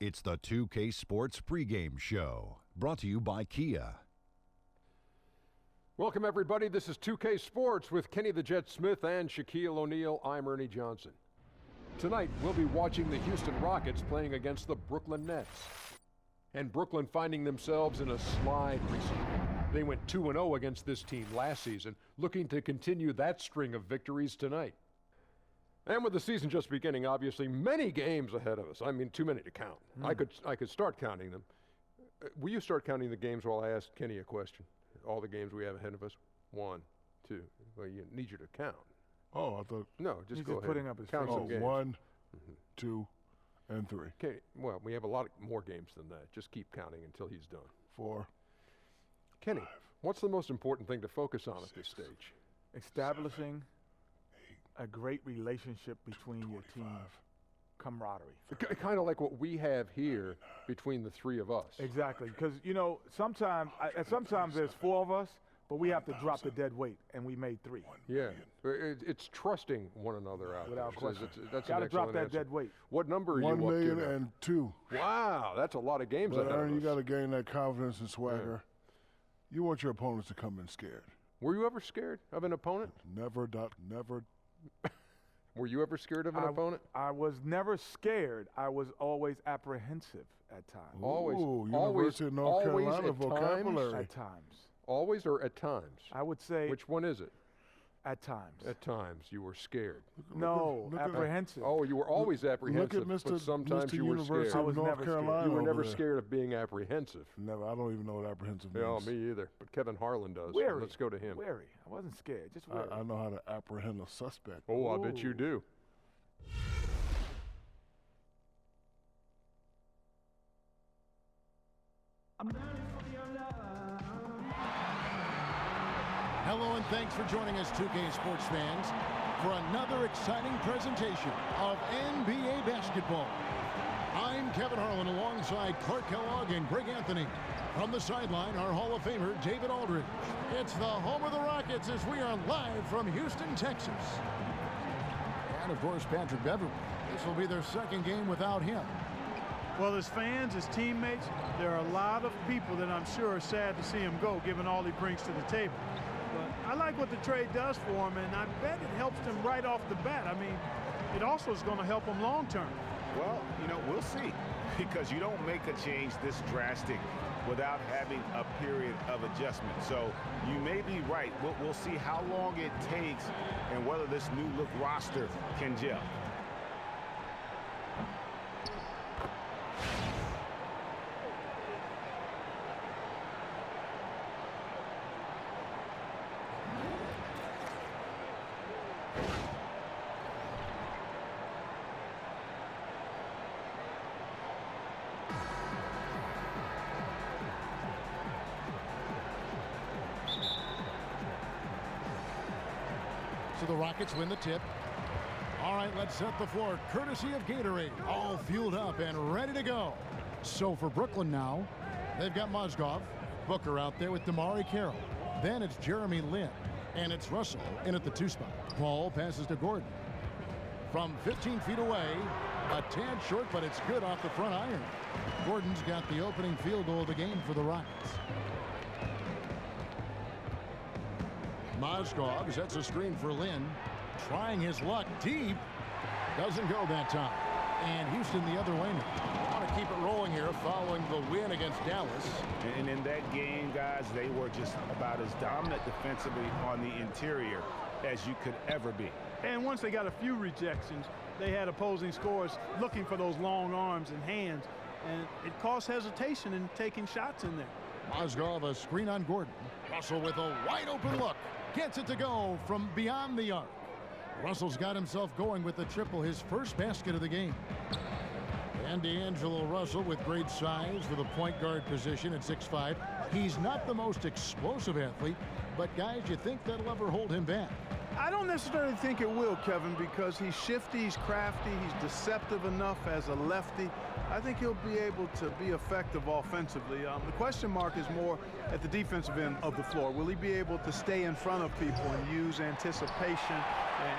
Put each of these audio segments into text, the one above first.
It's the 2K Sports pregame show, brought to you by Kia. Welcome, everybody. This is 2K Sports with Kenny the Jet Smith and Shaquille O'Neal. I'm Ernie Johnson. Tonight, we'll be watching the Houston Rockets playing against the Brooklyn Nets. And Brooklyn finding themselves in a slide recently. They went 2-0 against this team last season, looking to continue that string of victories tonight. And with the season just beginning, obviously, many games ahead of us. I mean, too many to count. I could start counting them. Will you start counting the games while I ask Kenny a question? All the games we have ahead of us? 1, 2. Well, you need you to count. Oh, I thought. No, just go ahead. Putting up his count some games. 1, 2, and 3. Okay. Well, we have a lot more games than that. Just keep counting until he's done. 4. Kenny, what's the most important thing to focus on at this stage? Establishing a great relationship between your team. Camaraderie. Kind of like what we have here between the three of us. Exactly, because sometimes there's 4 of us, but we have to drop the dead weight, and we made 3. Yeah, it's trusting one another out without there. question. That's got to drop that answer. dead weight. What number are you up to? 1,000,002. Wow, that's a lot of games ahead of us. You got to gain that confidence and swagger. Yeah. You want your opponents to come in scared. Were you ever scared of an opponent? Never. Were you ever scared of an opponent? I was never scared. I was always apprehensive at times. Ooh, University of North Carolina vocabulary. At times. Always or at times? I would say. Which one is it? At times. At times you were scared. Look apprehensive. Oh, you were always apprehensive, look at but sometimes Mr. you were University scared. of North Carolina. You were never scared of being apprehensive. Never. I don't even know what apprehensive means. No, me either. But Kevin Harlan does. Wary. Let's go to him. Wary. I wasn't scared. Just wary. I know how to apprehend a suspect. Oh, I bet you do. I'm burning for your love. Hello and thanks for joining us, 2K Sports fans, for another exciting presentation of NBA basketball. I'm Kevin Harlan alongside Clark Kellogg and Greg Anthony. From the sideline, our Hall of Famer, David Aldridge. It's the home of the Rockets as we are live from Houston, Texas. And, of course, Patrick Beverly. This will be their second game without him. Well, as fans, as teammates, there are a lot of people that I'm sure are sad to see him go, given all he brings to the table. But I like what the trade does for him, and I bet it helps them right off the bat. I mean, it also is going to help them long term. Well, we'll see, because you don't make a change this drastic without having a period of adjustment. So you may be right. We'll see how long it takes and whether this new look roster can gel. So the Rockets win the tip. All right, let's set the floor. Courtesy of Gatorade. All fueled up and ready to go. So for Brooklyn now, they've got Mozgov, Booker out there with Damari Carroll. Then it's Jeremy Lin, and it's Russell in at the 2 spot. Paul passes to Gordon. From 15 feet away, a tad short, but it's good off the front iron. Gordon's got the opening field goal of the game for the Rockets. Mozgov sets a screen for Lin, trying his luck deep. Doesn't go that time. And Houston the other way now. Want to keep it rolling here following the win against Dallas. And in that game, guys, they were just about as dominant defensively on the interior as you could ever be. And once they got a few rejections, they had opposing scorers looking for those long arms and hands, and it caused hesitation in taking shots in there. Mozgov a screen on Gordon. Russell with a wide open look. Gets it to go from beyond the arc. Russell's got himself going with the triple, his first basket of the game. And D'Angelo Russell with great size for the point guard position at 6'5". He's not the most explosive athlete, but guys, you think that'll ever hold him back? I don't necessarily think it will, Kevin, because he's shifty, he's crafty, he's deceptive enough as a lefty. I think he'll be able to be effective offensively. The question mark is more at the defensive end of the floor. Will he be able to stay in front of people and use anticipation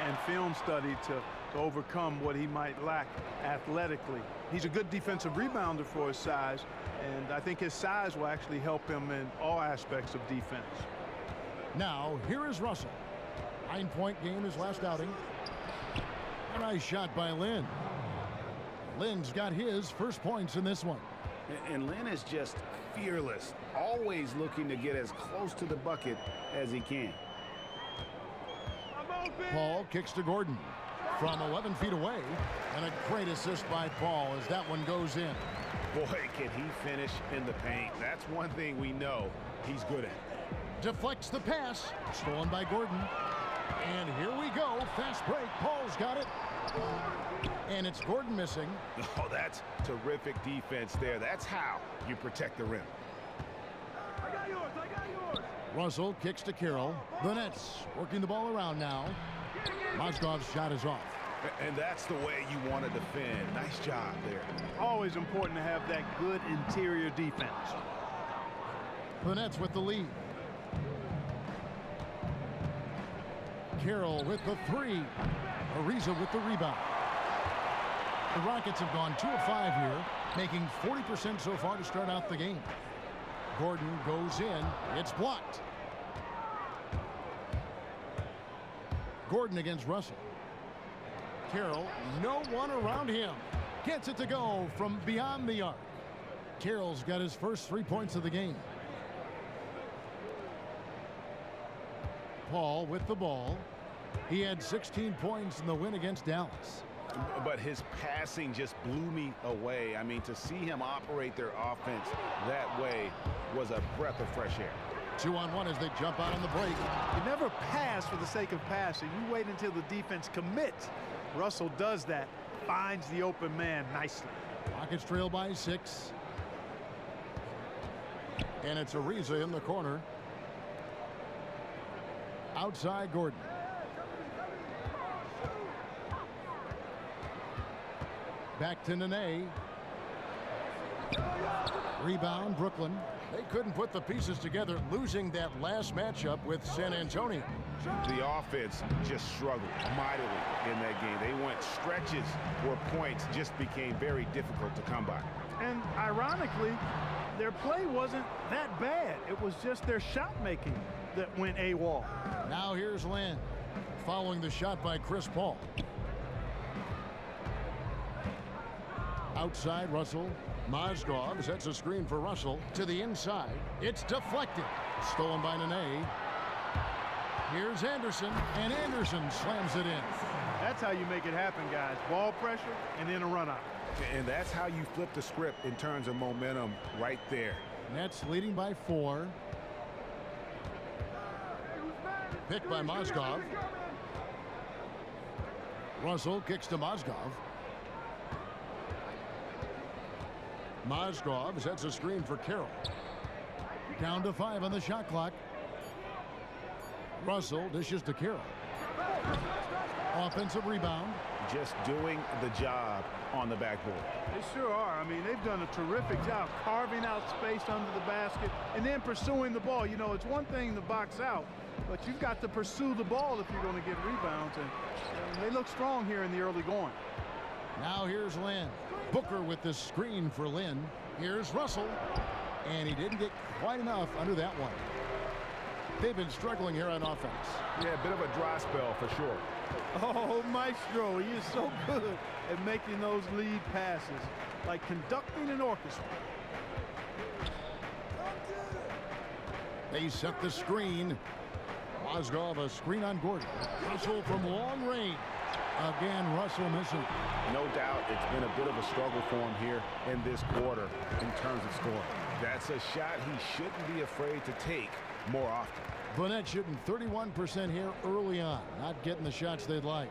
and film study to to overcome what he might lack athletically. He's a good defensive rebounder for his size, and I think his size will actually help him in all aspects of defense. Now, here is Russell. 9-point game his last outing. A nice shot by Lynn. Lynn's got his first points in this one. And Lynn is just fearless, always looking to get as close to the bucket as he can. Paul kicks to Gordon from 11 feet away, and a great assist by Paul as that one goes in. Boy, can he finish in the paint. That's one thing we know he's good at. Deflects the pass, stolen by Gordon. And here we go, fast break. Paul's got it. And it's Gordon missing. Oh, that's terrific defense there. That's how you protect the rim. I got yours. Russell kicks to Carroll. The Nets working the ball around now. Mozgov's shot is off. And that's the way you want to defend. Nice job there. Always important to have that good interior defense. The Nets with the lead. Carroll with the three. Ariza with the rebound. The Rockets have gone 2 of 5 here, making 40% so far to start out the game. Gordon goes in. It's blocked. Gordon against Russell. Carroll, no one around him. Gets it to go from beyond the arc. Carroll's got his first 3 points of the game. Paul with the ball. He had 16 points in the win against Dallas. But his passing just blew me away. I mean, to see him operate their offense that way was a breath of fresh air. 2-on-1 as they jump out on the break. You never pass for the sake of passing. You wait until the defense commits. Russell does that, finds the open man nicely. Rockets trail by 6. And it's Ariza in the corner. Outside Gordon. Back to Nene. Rebound, Brooklyn. They couldn't put the pieces together, losing that last matchup with San Antonio. The offense just struggled mightily in that game. They went stretches where points just became very difficult to come by. And ironically, their play wasn't that bad. It was just their shot making that went AWOL. Now here's Lynn, following the shot by Chris Paul. Outside Russell. Mozgov sets a screen for Russell to the inside. It's deflected. Stolen by Nene. Here's Anderson, and Anderson slams it in. That's how you make it happen, guys. Ball pressure and then a run out. And that's how you flip the script in terms of momentum right there. Nets leading by 4. Picked by Mozgov. Russell kicks to Mozgov. Mozgov sets a screen for Carroll. Down to 5 on the shot clock. Russell dishes to Carroll. Offensive rebound. Just doing the job on the backboard. They sure are. I mean, they've done a terrific job carving out space under the basket and then pursuing the ball. You know, it's one thing to box out, but you've got to pursue the ball if you're going to get rebounds. And they look strong here in the early going. Now here's Lynn. Booker with the screen for Lynn. Here's Russell. And he didn't get quite enough under that one. They've been struggling here on offense. Yeah, a bit of a dry spell for sure. Oh, Maestro, he is so good at making those lead passes, like conducting an orchestra. They set the screen. Mozgov a screen on Gordon. Russell from long range. Again, Russell missing. No doubt it's been a bit of a struggle for him here in this quarter in terms of scoring. That's a shot he shouldn't be afraid to take more often. The Nets shooting 31% here early on, not getting the shots they'd like.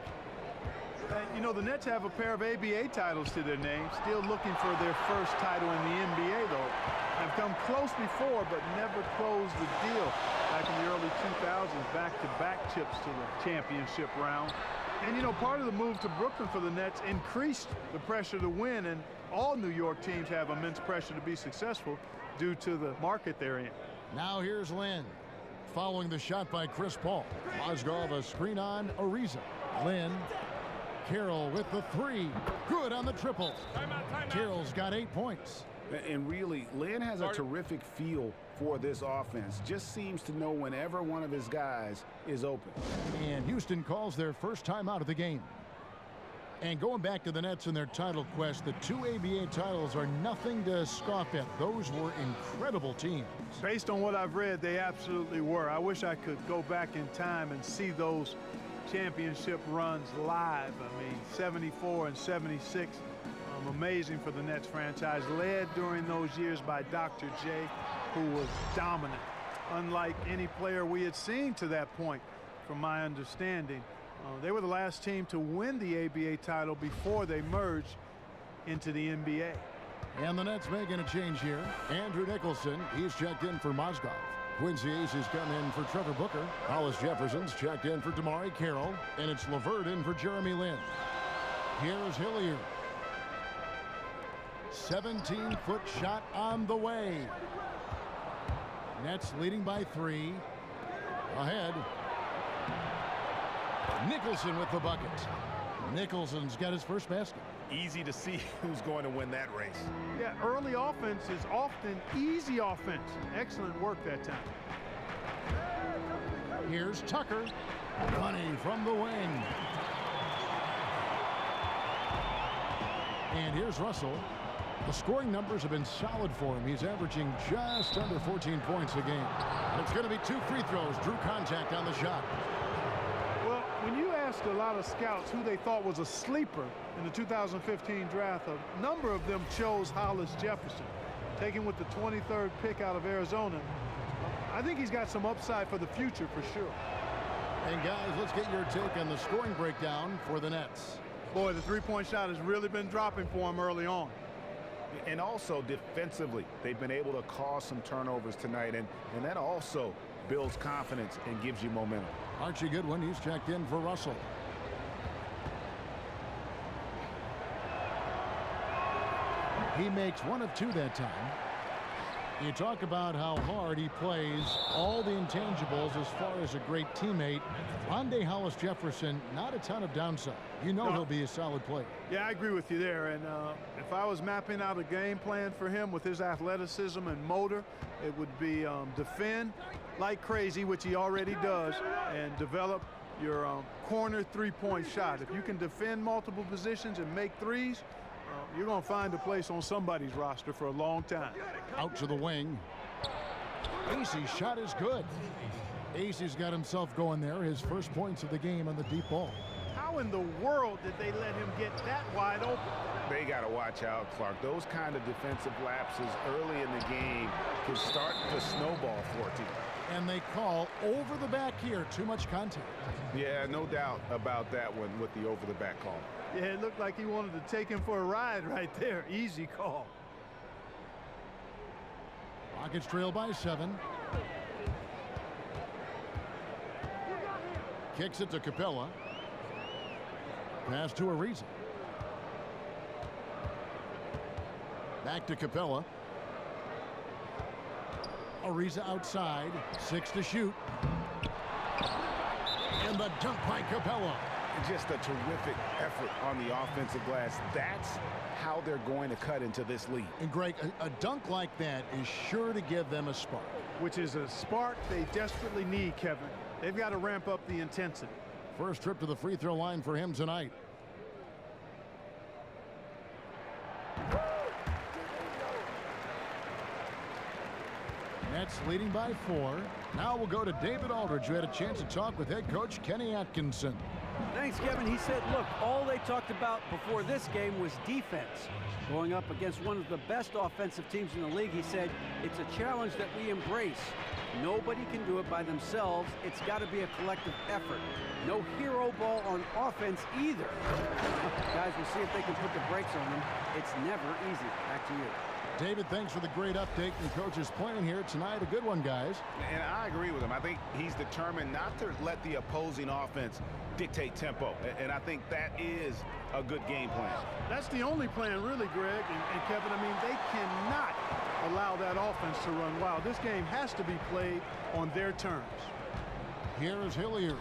You know, the Nets have a pair of ABA titles to their name, still looking for their first title in the NBA, though. Have come close before, but never closed the deal back in the early 2000s, back-to-back trips to the championship round. And, you know, part of the move to Brooklyn for the Nets increased the pressure to win, and all New York teams have immense pressure to be successful due to the market they're in. Now here's Lynn, following the shot by Chris Paul. Mozgov a screen on Ariza. Lynn Carroll with the three. Good on the triple. Carroll's got 8 points. And really, Lynn has a terrific feel for this offense. Just seems to know whenever one of his guys is open. And Houston calls their first time out of the game. And going back to the Nets in their title quest, the 2 ABA titles are nothing to scoff at. Those were incredible teams. Based on what I've read, they absolutely were. I wish I could go back in time and see those championship runs live. I mean, 74 and 76. Amazing for the Nets franchise, led during those years by Dr. J, who was dominant, unlike any player we had seen to that point, from my understanding. They were the last team to win the ABA title before they merged into the NBA. And the Nets making a change here. Andrew Nicholson, he's checked in for Mozgov. Quincy Ace has come in for Trevor Booker. Hollis Jefferson's checked in for Damari Carroll. And it's LeVert in for Jeremy Lin. Here's Hilliard. 17-foot shot on the way. Nets leading by 3. Ahead. Nicholson with the bucket. Nicholson's got his first basket. Easy to see who's going to win that race. Yeah, early offense is often easy offense. Excellent work that time. Here's Tucker. Money from the wing. And here's Russell. The scoring numbers have been solid for him. He's averaging just under 14 points a game. And it's going to be 2 free throws. Drew contact on the shot. Well, when you ask a lot of scouts who they thought was a sleeper in the 2015 draft, a number of them chose Hollis Jefferson, taken with the 23rd pick out of Arizona. I think he's got some upside for the future for sure. And guys, let's get your take on the scoring breakdown for the Nets. Boy, the three-point shot has really been dropping for him early on. And also defensively, they've been able to cause some turnovers tonight, and that also builds confidence and gives you momentum. Archie Goodwin, he's checked in for Russell. He makes 1 of 2 that time. You talk about how hard he plays, all the intangibles as far as a great teammate. Rondé Hollis Jefferson, not a ton of downside. You know he'll be a solid player. Yeah, I agree with you there. And if I was mapping out a game plan for him with his athleticism and motor, it would be defend like crazy, which he already does, and develop your corner three-point shot. If you can defend multiple positions and make threes, you're going to find a place on somebody's roster for a long time. Out to the wing. Acey's shot is good. Acey's got himself going there. His first points of the game on the deep ball. How in the world did they let him get that wide open? They got to watch out, Clark. Those kind of defensive lapses early in the game can start to snowball for a team. And they call over the back here. Too much contact. Yeah, no doubt about that one with the over the back call. Yeah, it looked like he wanted to take him for a ride right there. Easy call. Rockets trail by 7. Kicks it to Capella. Pass to Ariza. Back to Capella. Ariza outside. 6 to shoot. And the dunk by Capella. Just a terrific effort on the offensive glass. That's how they're going to cut into this lead. And Greg, a dunk like that is sure to give them a spark. Which is a spark they desperately need, Kevin. They've got to ramp up the intensity. First trip to the free throw line for him tonight. Nets leading by 4. Now we'll go to David Aldridge, who had a chance to talk with head coach Kenny Atkinson. Thanks, Kevin. He said, look, all they talked about before this game was defense. Going up against one of the best offensive teams in the league, he said, it's a challenge that we embrace. Nobody can do it by themselves. It's got to be a collective effort. No hero ball on offense either. Guys, we'll see if they can put the brakes on them. It's never easy. Back to you. David, thanks for the great update. The coach is playing here tonight. A good one, guys. And I agree with him. I think he's determined not to let the opposing offense dictate tempo. And I think that is a good game plan. That's the only plan, really, Greg. And Kevin, I mean, they cannot allow that offense to run wild. This game has to be played on their terms. Here is Hilliard.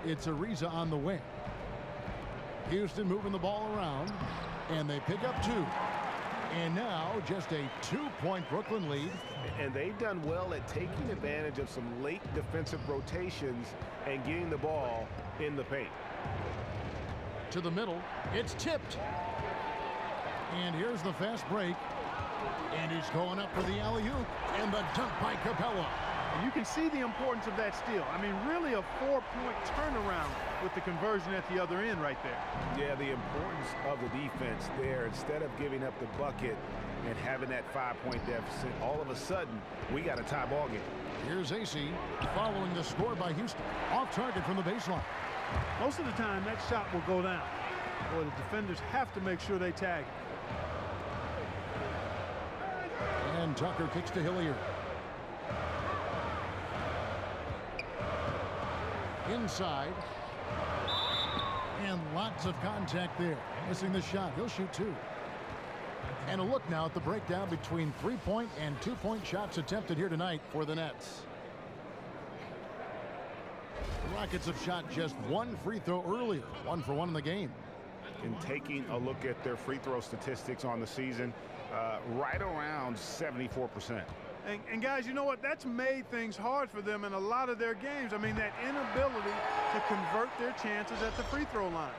It's Ariza on the wing. Houston moving the ball around, and they pick up 2. And now just a 2-point Brooklyn lead. And they've done well at taking advantage of some late defensive rotations and getting the ball in the paint. To the middle, it's tipped. And here's the fast break. And he's going up for the alley-oop, and the dunk by Capella. And you can see the importance of that steal. I mean, really a 4-point turnaround with the conversion at the other end right there. Yeah, the importance of the defense there. Instead of giving up the bucket and having that 5-point deficit, all of a sudden, we got a tie ball game. Here's AC following the score by Houston. Off target from the baseline. Most of the time, that shot will go down. Boy, the defenders have to make sure they tag it. And Tucker kicks to Hilliard. Inside. And lots of contact there. Missing the shot. He'll shoot 2. And a look now at the breakdown between 3-point and 2-point shots attempted here tonight for the Nets. The Rockets have shot just 1 free throw earlier. 1 for 1 in the game. And taking a look at their free throw statistics on the season, right around 74%. And guys, you know what? That's made things hard for them in a lot of their games. I mean, that inability to convert their chances at the free throw line.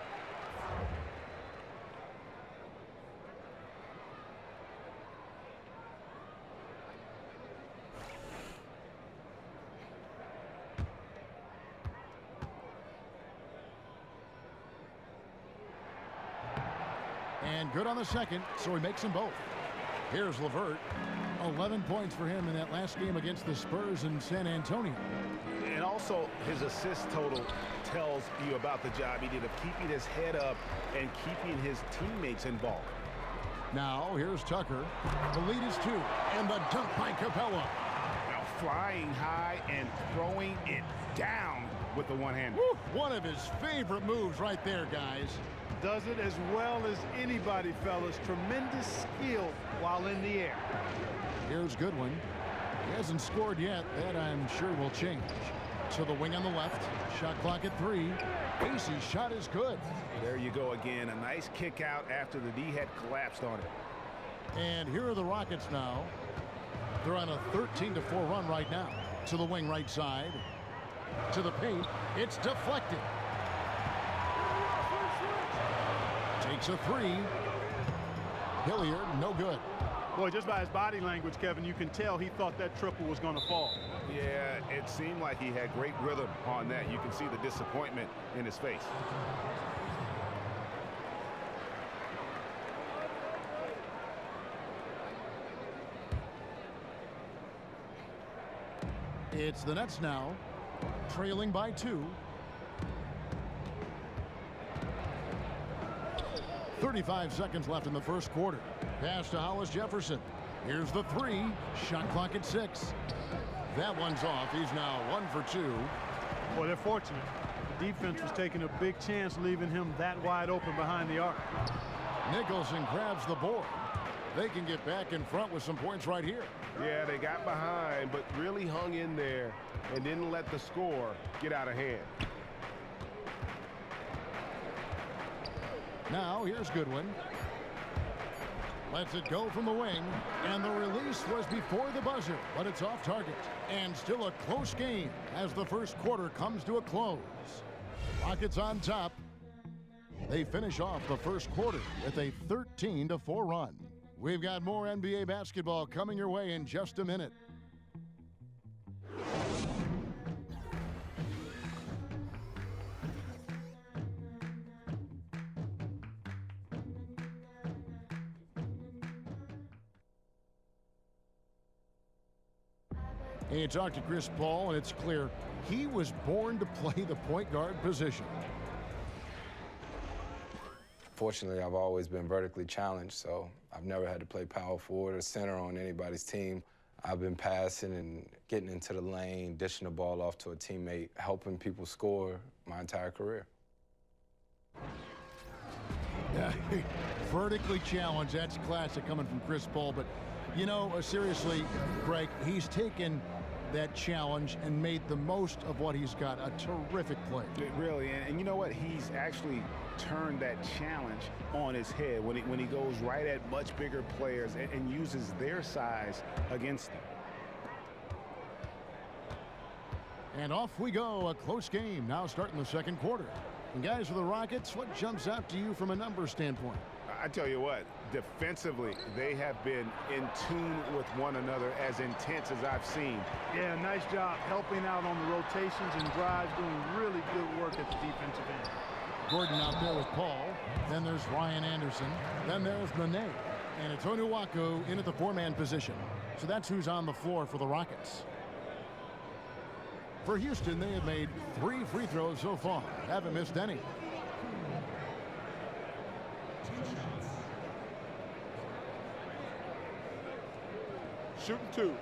And good on the second, so he makes them both. Here's LeVert. 11 points for him in that last game against the Spurs in San Antonio. And also, his assist total tells you about the job he did of keeping his head up and keeping his teammates involved. Now, here's Tucker. The lead is 2, and the dunk by Capella. Now flying high and throwing it down with the one-hander. One of his favorite moves right there, guys. Does it as well as anybody, fellas. Tremendous skill while in the air. Here's Goodwin. He hasn't scored yet. That, I'm sure, will change. To the wing on the left. Shot clock at 3. Casey's shot is good. There you go again. A nice kick out after the D had collapsed on it. And here are the Rockets now. They're on a 13-4 run right now. To the wing right side. To the paint. It's deflected. Takes a 3. Hilliard, no good. Boy, just by his body language, Kevin, you can tell he thought that triple was going to fall. Yeah, it seemed like he had great rhythm on that. You can see the disappointment in his face. It's the Nets now, trailing by 2. 35 seconds left in the first quarter. Pass to Hollis Jefferson. Here's the 3. Shot clock at 6. That one's off. He's now 1 for 2. Boy, they're fortunate. The defense was taking a big chance, leaving him that wide open behind the arc. Nicholson grabs the board. They can get back in front with some points right here. Yeah, they got behind, but really hung in there and didn't let the score get out of hand. Now, here's Goodwin. Lets it go from the wing, and the release was before the buzzer, but it's off target. And still a close game as the first quarter comes to a close. Rockets on top. They finish off the first quarter with a 13-4 run. We've got more NBA basketball coming your way in just a minute. And you talk to Chris Paul, and it's clear he was born to play the point guard position. Fortunately, I've always been vertically challenged, so I've never had to play power forward or center on anybody's team. I've been passing and getting into the lane, dishing the ball off to a teammate, helping people score my entire career. Yeah, vertically challenged, that's classic coming from Chris Paul. But, you know, seriously, Greg, he's taken that challenge and made the most of what he's got. A terrific play. Really, and you know what? He's actually turned that challenge on his head when he goes right at much bigger players and uses their size against them. And off we go. A close game now starting the second quarter. And guys, for the Rockets, what jumps out to you from a numbers standpoint? I tell you what, defensively, they have been in tune with one another, as intense as I've seen. Yeah, nice job helping out on the rotations and drives, doing really good work at the defensive end. Gordon out there with Paul. Then there's Ryan Anderson. Then there's Nene. And it's Onuaku in at the four-man position. So that's who's on the floor for the Rockets. For Houston, they have made 3 free throws so far. Haven't missed any. Shooting 2.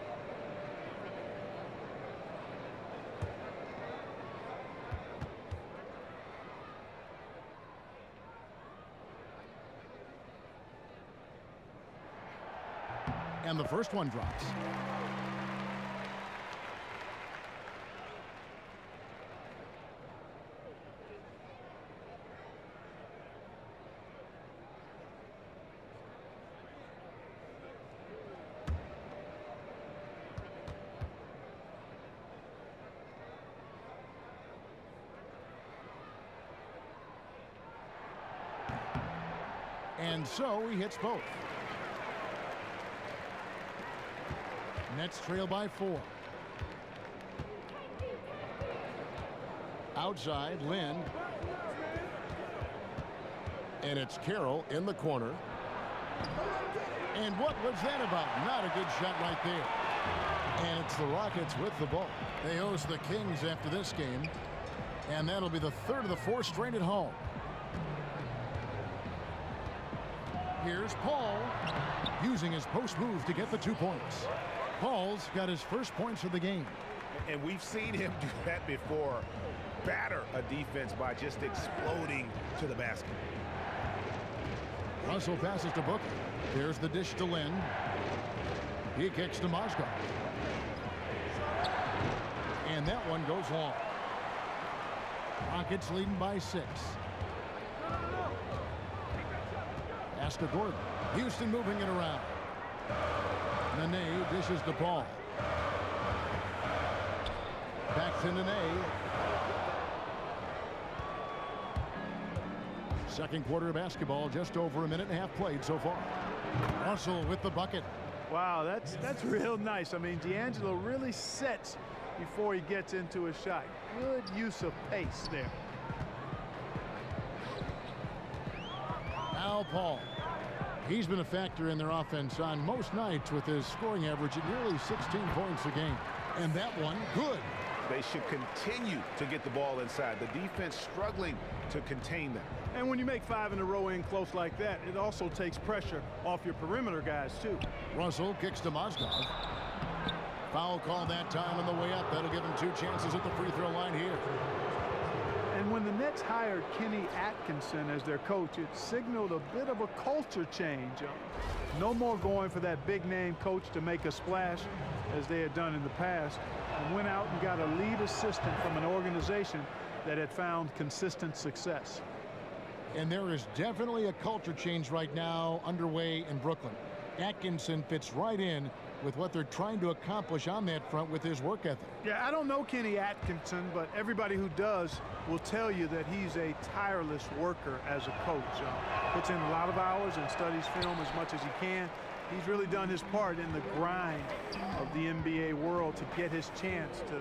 And the first one drops. And so he hits both. Nets trail by 4. Outside, Lynn. And it's Carroll in the corner. And what was that about? Not a good shot right there. And it's the Rockets with the ball. They host the Kings after this game. And that'll be the third of the 4 straight at home. Here's Paul using his post move to get the 2 points. Paul's got his first points of the game. And we've seen him do that before. Batter a defense by just exploding to the basket. Russell passes to Booker. There's the dish to Lynn. He kicks to Mozgov. And that one goes long. Rockets leading by 6. Pass to Gordon. Houston moving it around. Nene dishes to Paul. Back to Nene. Second quarter of basketball, just over a minute and a half played so far. Russell with the bucket. Wow, that's real nice. I mean, D'Angelo really sets before he gets into a shot. Good use of pace there. Now Paul. He's been a factor in their offense on most nights with his scoring average at nearly 16 points a game. And that one, good. They should continue to get the ball inside. The defense struggling to contain them. And when you make 5 in a row in close like that, it also takes pressure off your perimeter guys, too. Russell kicks to Mozgov. Foul call that time on the way up. That'll give him 2 chances at the free throw line here. And when the Nets hired Kenny Atkinson as their coach, it signaled a bit of a culture change. No more going for that big-name coach to make a splash as they had done in the past, and went out and got a lead assistant from an organization that had found consistent success. And there is definitely a culture change right now underway in Brooklyn. Atkinson fits right in with what they're trying to accomplish on that front with his work ethic. Yeah, I don't know Kenny Atkinson, but everybody who does will tell you that he's a tireless worker as a coach. Puts in a lot of hours and studies film as much as he can. He's really done his part in the grind of the NBA world to get his chance to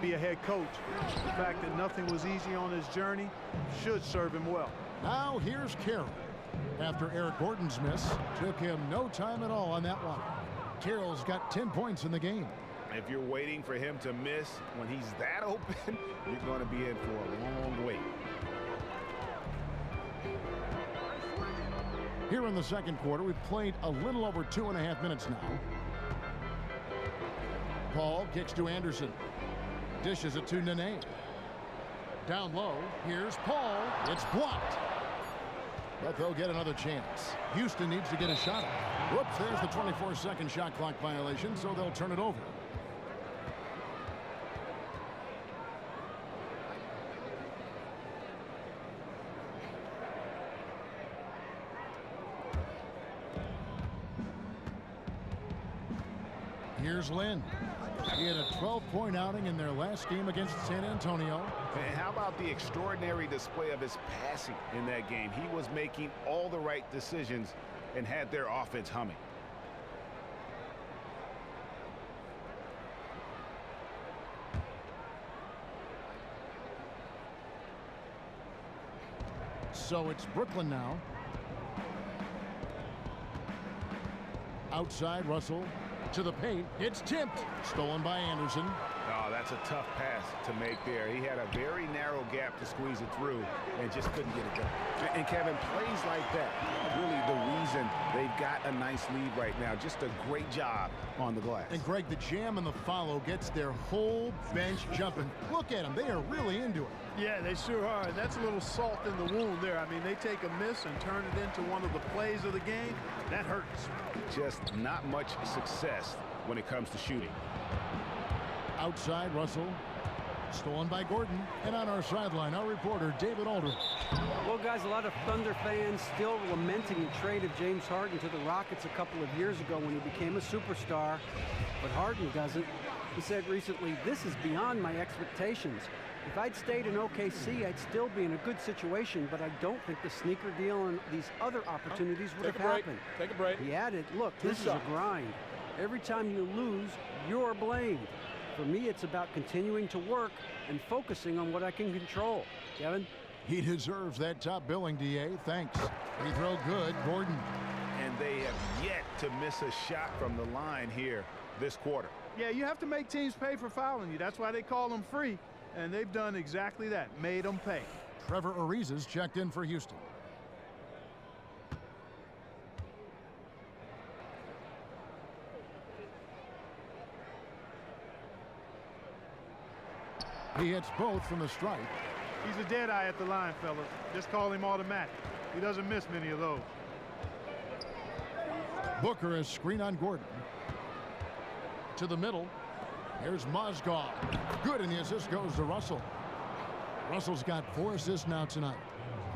be a head coach. The fact that nothing was easy on his journey should serve him well. Now here's Carroll. After Eric Gordon's miss, took him no time at all on that one. Carroll's got 10 points in the game. If you're waiting for him to miss when he's that open, you're going to be in for a long wait. Here in the second quarter, we've played a little over 2.5 minutes now. Paul kicks to Anderson. Dishes it to Nene. Down low, here's Paul. It's blocked. But they'll get another chance. Houston needs to get a shot up. Whoops, there's the 24-second shot clock violation, so they'll turn it over. Here's Lynn. He had a 12-point outing in their last game against San Antonio. And how about the extraordinary display of his passing in that game? He was making all the right decisions and had their offense humming. So it's Brooklyn now. Outside, Russell to the paint. It's tipped. Stolen by Anderson. Oh, that's a tough pass to make there. He had a very narrow gap to squeeze it through and just couldn't get it done. And Kevin, plays like that, really the reason they've got a nice lead right now. Just a great job on the glass. And Greg, the jam and the follow gets their whole bench jumping. Look at them. They are really into it. Yeah, they sure are. And that's a little salt in the wound there. I mean, they take a miss and turn it into one of the plays of the game. That hurts. Just not much success when it comes to shooting. Outside, Russell. Stolen by Gordon. And on our sideline, our reporter, David Aldridge. Well, guys, a lot of Thunder fans still lamenting the trade of James Harden to the Rockets a couple of years ago when he became a superstar. But Harden doesn't. He said recently, "This is beyond my expectations. If I'd stayed in OKC, I'd still be in a good situation, but I don't think the sneaker deal and these other opportunities would have happened." Take a break. He added, "Look, this is a grind. Every time you lose, you're blamed. For me, it's about continuing to work and focusing on what I can control." Kevin? He deserves that top billing, DA. Thanks. Free throw good. Gordon. And they have yet to miss a shot from the line here this quarter. Yeah, you have to make teams pay for fouling you. That's why they call them free. And they've done exactly that, made them pay. Trevor Ariza's checked in for Houston. He hits both from the stripe. He's a dead eye at the line, fellas. Just call him automatic. He doesn't miss many of those. Booker is screen on Gordon. To the middle. Here's Mozgov. Good, and the assist goes to Russell. Russell's got 4 assists now tonight.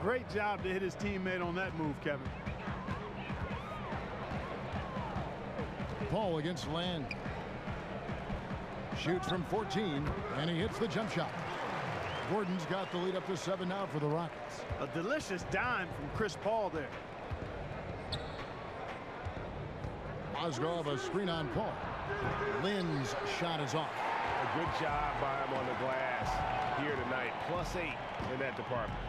Great job to hit his teammate on that move, Kevin. Paul against Land. Shoots from 14, and he hits the jump shot. Gordon's got the lead up to 7 now for the Rockets. A delicious dime from Chris Paul there. Mozgov a screen on Paul. Lynn's shot is off. A good job by him on the glass here tonight. +8 in that department.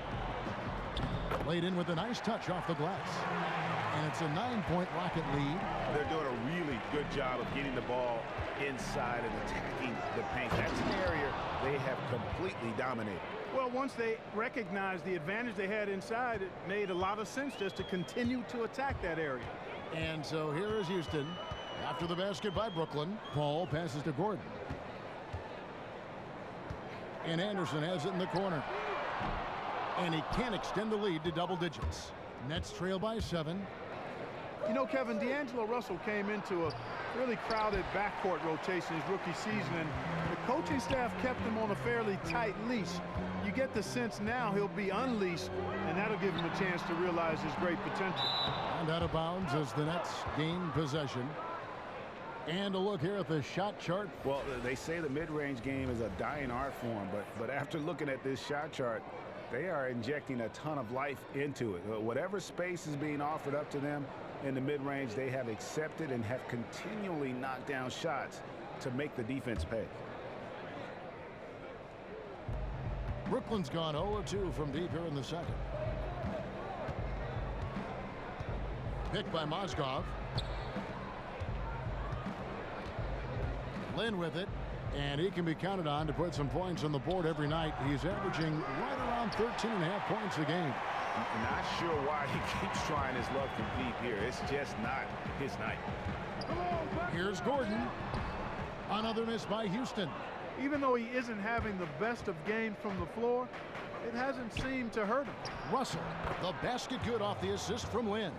Laid in with a nice touch off the glass. And it's a 9-point Rocket lead. They're doing a really good job of getting the ball inside and attacking the paint. That's an area they have completely dominated. Well, once they recognized the advantage they had inside, it made a lot of sense just to continue to attack that area. And so here is Houston. After the basket by Brooklyn, Paul passes to Gordon. And Anderson has it in the corner. And he can't extend the lead to double digits. Nets trail by 7. You know, Kevin, D'Angelo Russell came into a really crowded backcourt rotation his rookie season, and the coaching staff kept him on a fairly tight leash. You get the sense now he'll be unleashed, and that'll give him a chance to realize his great potential. And out of bounds as the Nets gain possession. And a look here at the shot chart. Well, they say the mid-range game is a dying art form, but after looking at this shot chart, they are injecting a ton of life into it. Whatever space is being offered up to them in the mid-range, they have accepted and have continually knocked down shots to make the defense pay. Brooklyn's gone 0-2 from deep here in the second. Picked by Mozgov. Lynn with it, and he can be counted on to put some points on the board every night. He's averaging right around 13.5 points a game. Not sure why he keeps trying his luck from deep here. It's just not his night. Here's Gordon. Another miss by Houston. Even though he isn't having the best of games from the floor, it hasn't seemed to hurt him. Russell, the basket good off the assist from Lynn.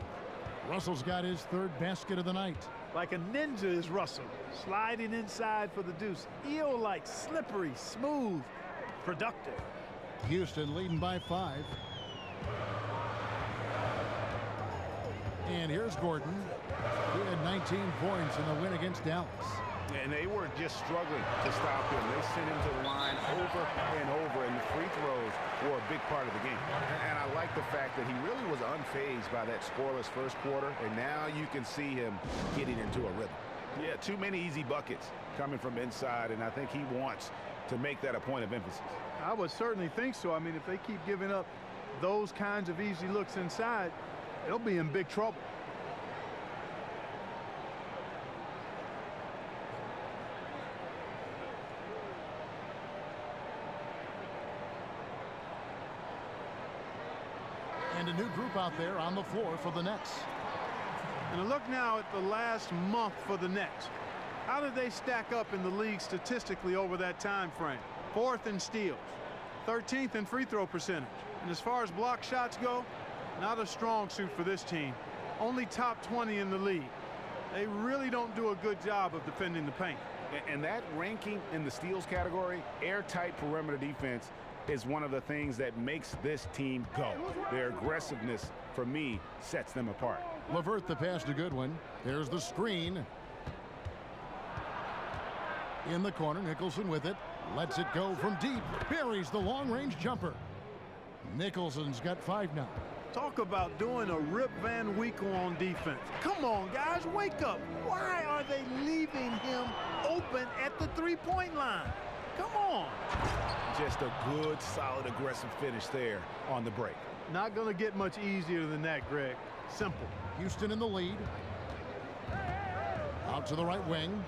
Russell's got his 3rd basket of the night. Like a ninja is Russell, sliding inside for the deuce. Eel-like, slippery, smooth, productive. Houston leading by 5. And here's Gordon. He had 19 points in the win against Dallas. And they were just struggling to stop him. They sent him to the line over and over, and the free throws were a big part of the game. And I like the fact that he really was unfazed by that scoreless first quarter, and now you can see him getting into a rhythm. Yeah, too many easy buckets coming from inside, and I think he wants to make that a point of emphasis. I would certainly think so. I mean, if they keep giving up those kinds of easy looks inside, they'll be in big trouble. And a new group out there on the floor for the Nets. And a look now at the last month for the Nets. How did they stack up in the league statistically over that time frame? 4th in steals, 13th in free throw percentage. And as far as block shots go, not a strong suit for this team. Only top 20 in the league. They really don't do a good job of defending the paint. And that ranking in the steals category, airtight perimeter defense, is one of the things that makes this team go. Their aggressiveness, for me, sets them apart. LeVert the pass to Goodwin. There's the screen. In the corner, Nicholson with it. Lets it go from deep. Buries the long-range jumper. Nicholson's got 5 now. Talk about doing a Rip Van Winkle on defense. Come on, guys, wake up. Why are they leaving him open at the three-point line? Come on. Just a good, solid, aggressive finish there on the break. Not going to get much easier than that, Greg. Simple. Houston in the lead. Out to the right wing.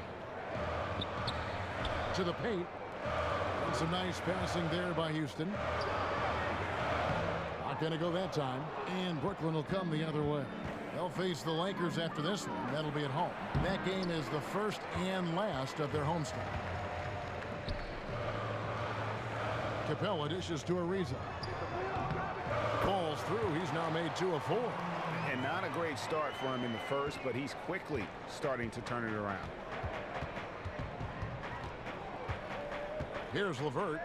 To the paint. And some nice passing there by Houston. Not going to go that time. And Brooklyn will come the other way. They'll face the Lakers after this one. That'll be at home. That game is the first and last of their homestand. Capella dishes to Ariza. Falls through. He's now made 2 of 4. And not a great start for him in the first, but he's quickly starting to turn it around. Here's LeVert.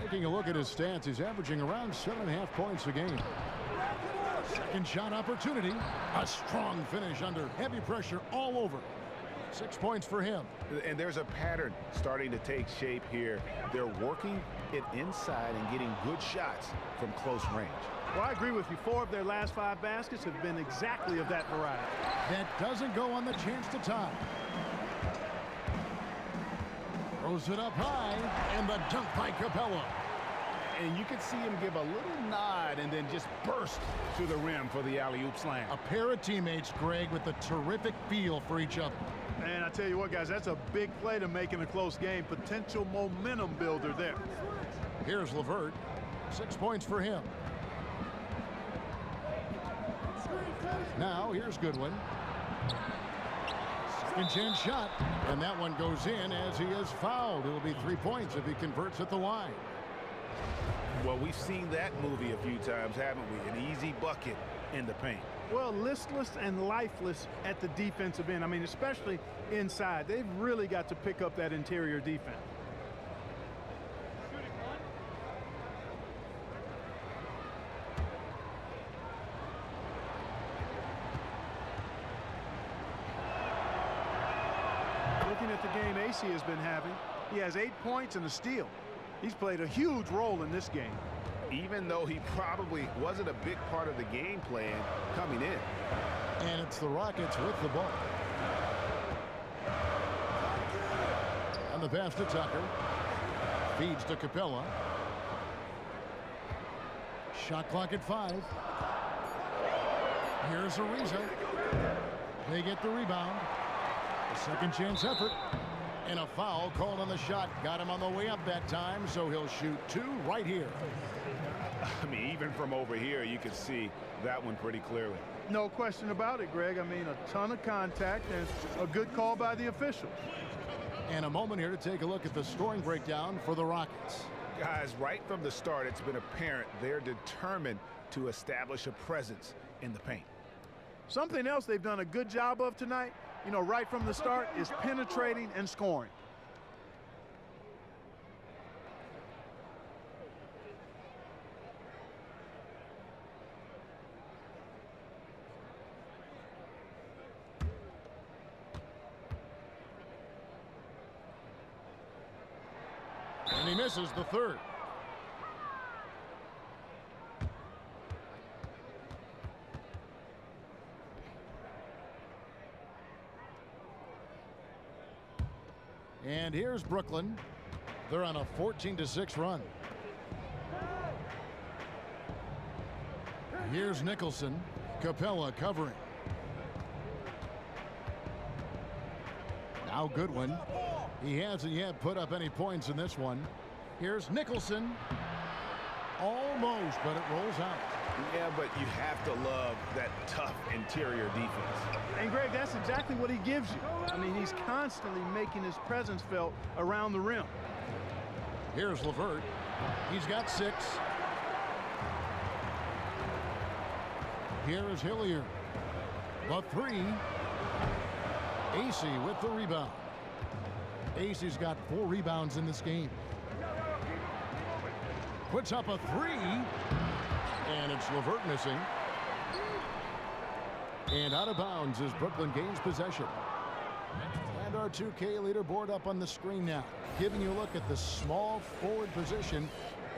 Taking a look at his stats, he's averaging around 7.5 points a game. Second shot opportunity. A strong finish under heavy pressure all over. 6 points for him. And there's a pattern starting to take shape here. They're working it inside and getting good shots from close range. Well, I agree with you. 4 of their last 5 baskets have been exactly of that variety. That doesn't go on the chance to tie. Throws it up high, and the dunk by Capella. And you can see him give a little nod and then just burst to the rim for the alley-oop slam. A pair of teammates, Greg, with a terrific feel for each other. And I tell you what, guys, that's a big play to make in a close game. Potential momentum builder there. Here's LeVert. 6 points for him. Now, here's Goodwin. Second chance shot. And that one goes in as he is fouled. It'll be 3 points if he converts at the line. Well, we've seen that movie a few times, haven't we? An easy bucket in the paint. Well, listless and lifeless at the defensive end. I mean, especially inside. They've really got to pick up that interior defense. Looking at the game AC has been having, he has 8 points and a steal. He's played a huge role in this game. Even though he probably wasn't a big part of the game plan coming in. And it's the Rockets with the ball. And the pass to Tucker. Feeds to Capella. Shot clock at 5. Here's Ariza. They get the rebound. A second chance effort. And a foul called on the shot. Got him on the way up that time, so he'll shoot 2 right here. I mean, even from over here, you can see that one pretty clearly. No question about it, Greg. I mean, a ton of contact and a good call by the officials. And a moment here to take a look at the scoring breakdown for the Rockets. Guys, right from the start, it's been apparent they're determined to establish a presence in the paint. Something else they've done a good job of tonight, you know, right from the start, is penetrating and scoring. And he misses the third. And here's Brooklyn. They're on a 14-6 run. Here's Nicholson. Capella covering. Now Goodwin. He hasn't yet put up any points in this one. Here's Nicholson. Almost, but it rolls out. Yeah, but you have to love that tough interior defense. And Greg, that's exactly what he gives you. I mean, he's constantly making his presence felt around the rim. Here's LeVert. He's got 6. Here is Hilliard. The 3. AC with the rebound. AC's got 4 rebounds in this game. Puts up a 3. And it's LeVert missing. And out of bounds is Brooklyn gains possession. And our 2K leaderboard up on the screen now, giving you a look at the small forward position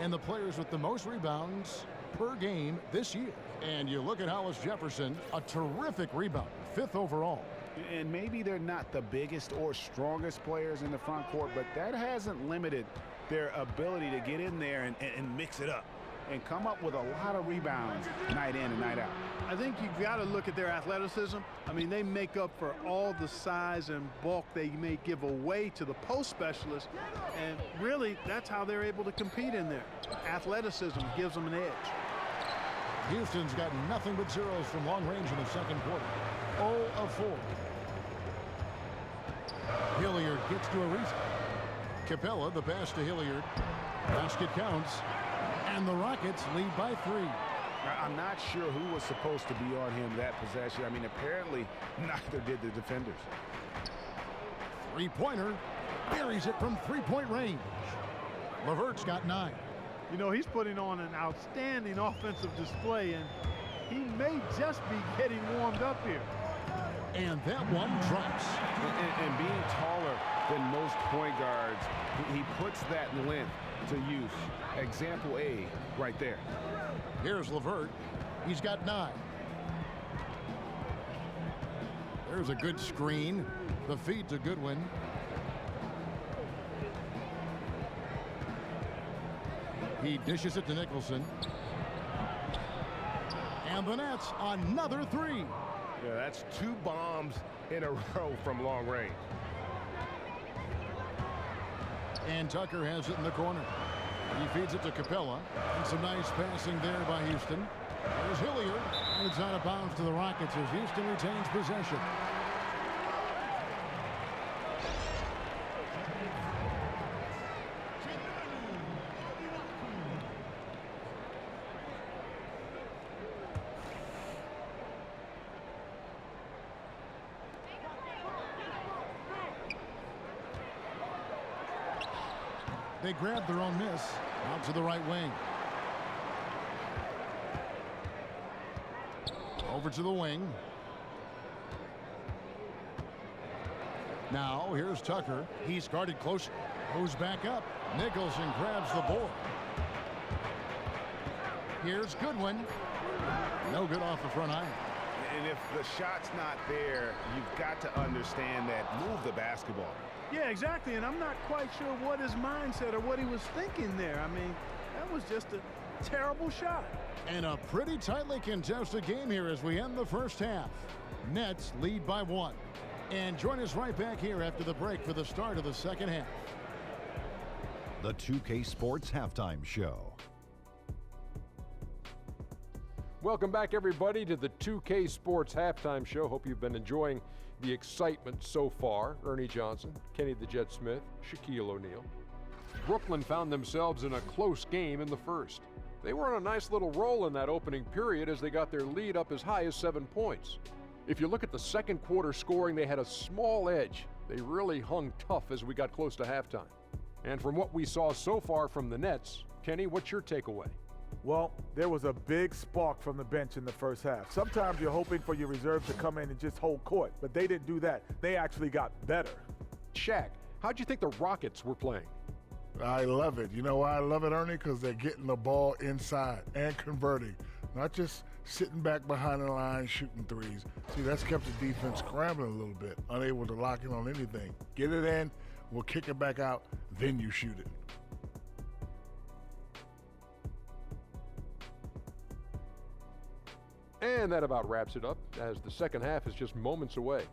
and the players with the most rebounds per game this year. And you look at Hollis Jefferson, a terrific rebound, 5th overall. And maybe they're not the biggest or strongest players in the front court, but that hasn't limited their ability to get in there and mix it up and come up with a lot of rebounds night in and night out. I think you've got to look at their athleticism. I mean, they make up for all the size and bulk they may give away to the post specialists, and really, that's how they're able to compete in there. Athleticism gives them an edge. Houston's got nothing but zeros from long range in the second quarter. 0 of 4. Hilliard gets to Ariza. Capella, the pass to Hilliard. Basket counts. And the Rockets lead by 3. I'm not sure who was supposed to be on him that possession. I mean, apparently neither did the defenders. 3-pointer. Buries it from 3-point range. LeVert's got 9. You know, he's putting on an outstanding offensive display, and he may just be getting warmed up here. And that one drops. And being taller than most point guards, he puts that length to use. Example A right there. Here's LeVert. He's got 9. There's a good screen. The feed to Goodwin. He dishes it to Nicholson. And the Nets, another 3. Yeah, that's 2 bombs in a row from long range. And Tucker has it in the corner. He feeds it to Capella. And some nice passing there by Houston. There's Hilliard. And it's out of bounds to the Rockets as Houston retains possession. They grab their own miss. Out to the right wing. Over to the wing. Now here's Tucker. He's guarded closer. Moves back up. Nicholson grabs the board. Here's Goodwin. No good off the front iron. And if the shot's not there, you've got to understand that. Move the basketball. Yeah, exactly, and I'm not quite sure what his mindset or what he was thinking there. I mean, that was just a terrible shot. And a pretty tightly contested game here as we end the first half. Nets lead by 1. And join us right back here after the break for the start of the second half. The 2K Sports Halftime Show. Welcome back, everybody, to the 2K Sports Halftime Show. Hope you've been enjoying the excitement so far. Ernie Johnson, Kenny the Jet Smith, Shaquille O'Neal. Brooklyn found themselves in a close game in the first. They were on a nice little roll in that opening period as they got their lead up as high as 7 points. If you look at the second quarter scoring, they had a small edge. They really hung tough as we got close to halftime. And from what we saw so far from the Nets, Kenny, what's your takeaway? Well, there was a big spark from the bench in the first half. Sometimes you're hoping for your reserves to come in and just hold court, but they didn't do that. They actually got better. Shaq, how'd you think the Rockets were playing? I love it. You know why I love it, Ernie? Because they're getting the ball inside and converting, not just sitting back behind the line shooting threes. See, that's kept the defense scrambling a little bit, unable to lock in on anything. Get it in, we'll kick it back out, then you shoot it. And that about wraps it up, as the second half is just moments away.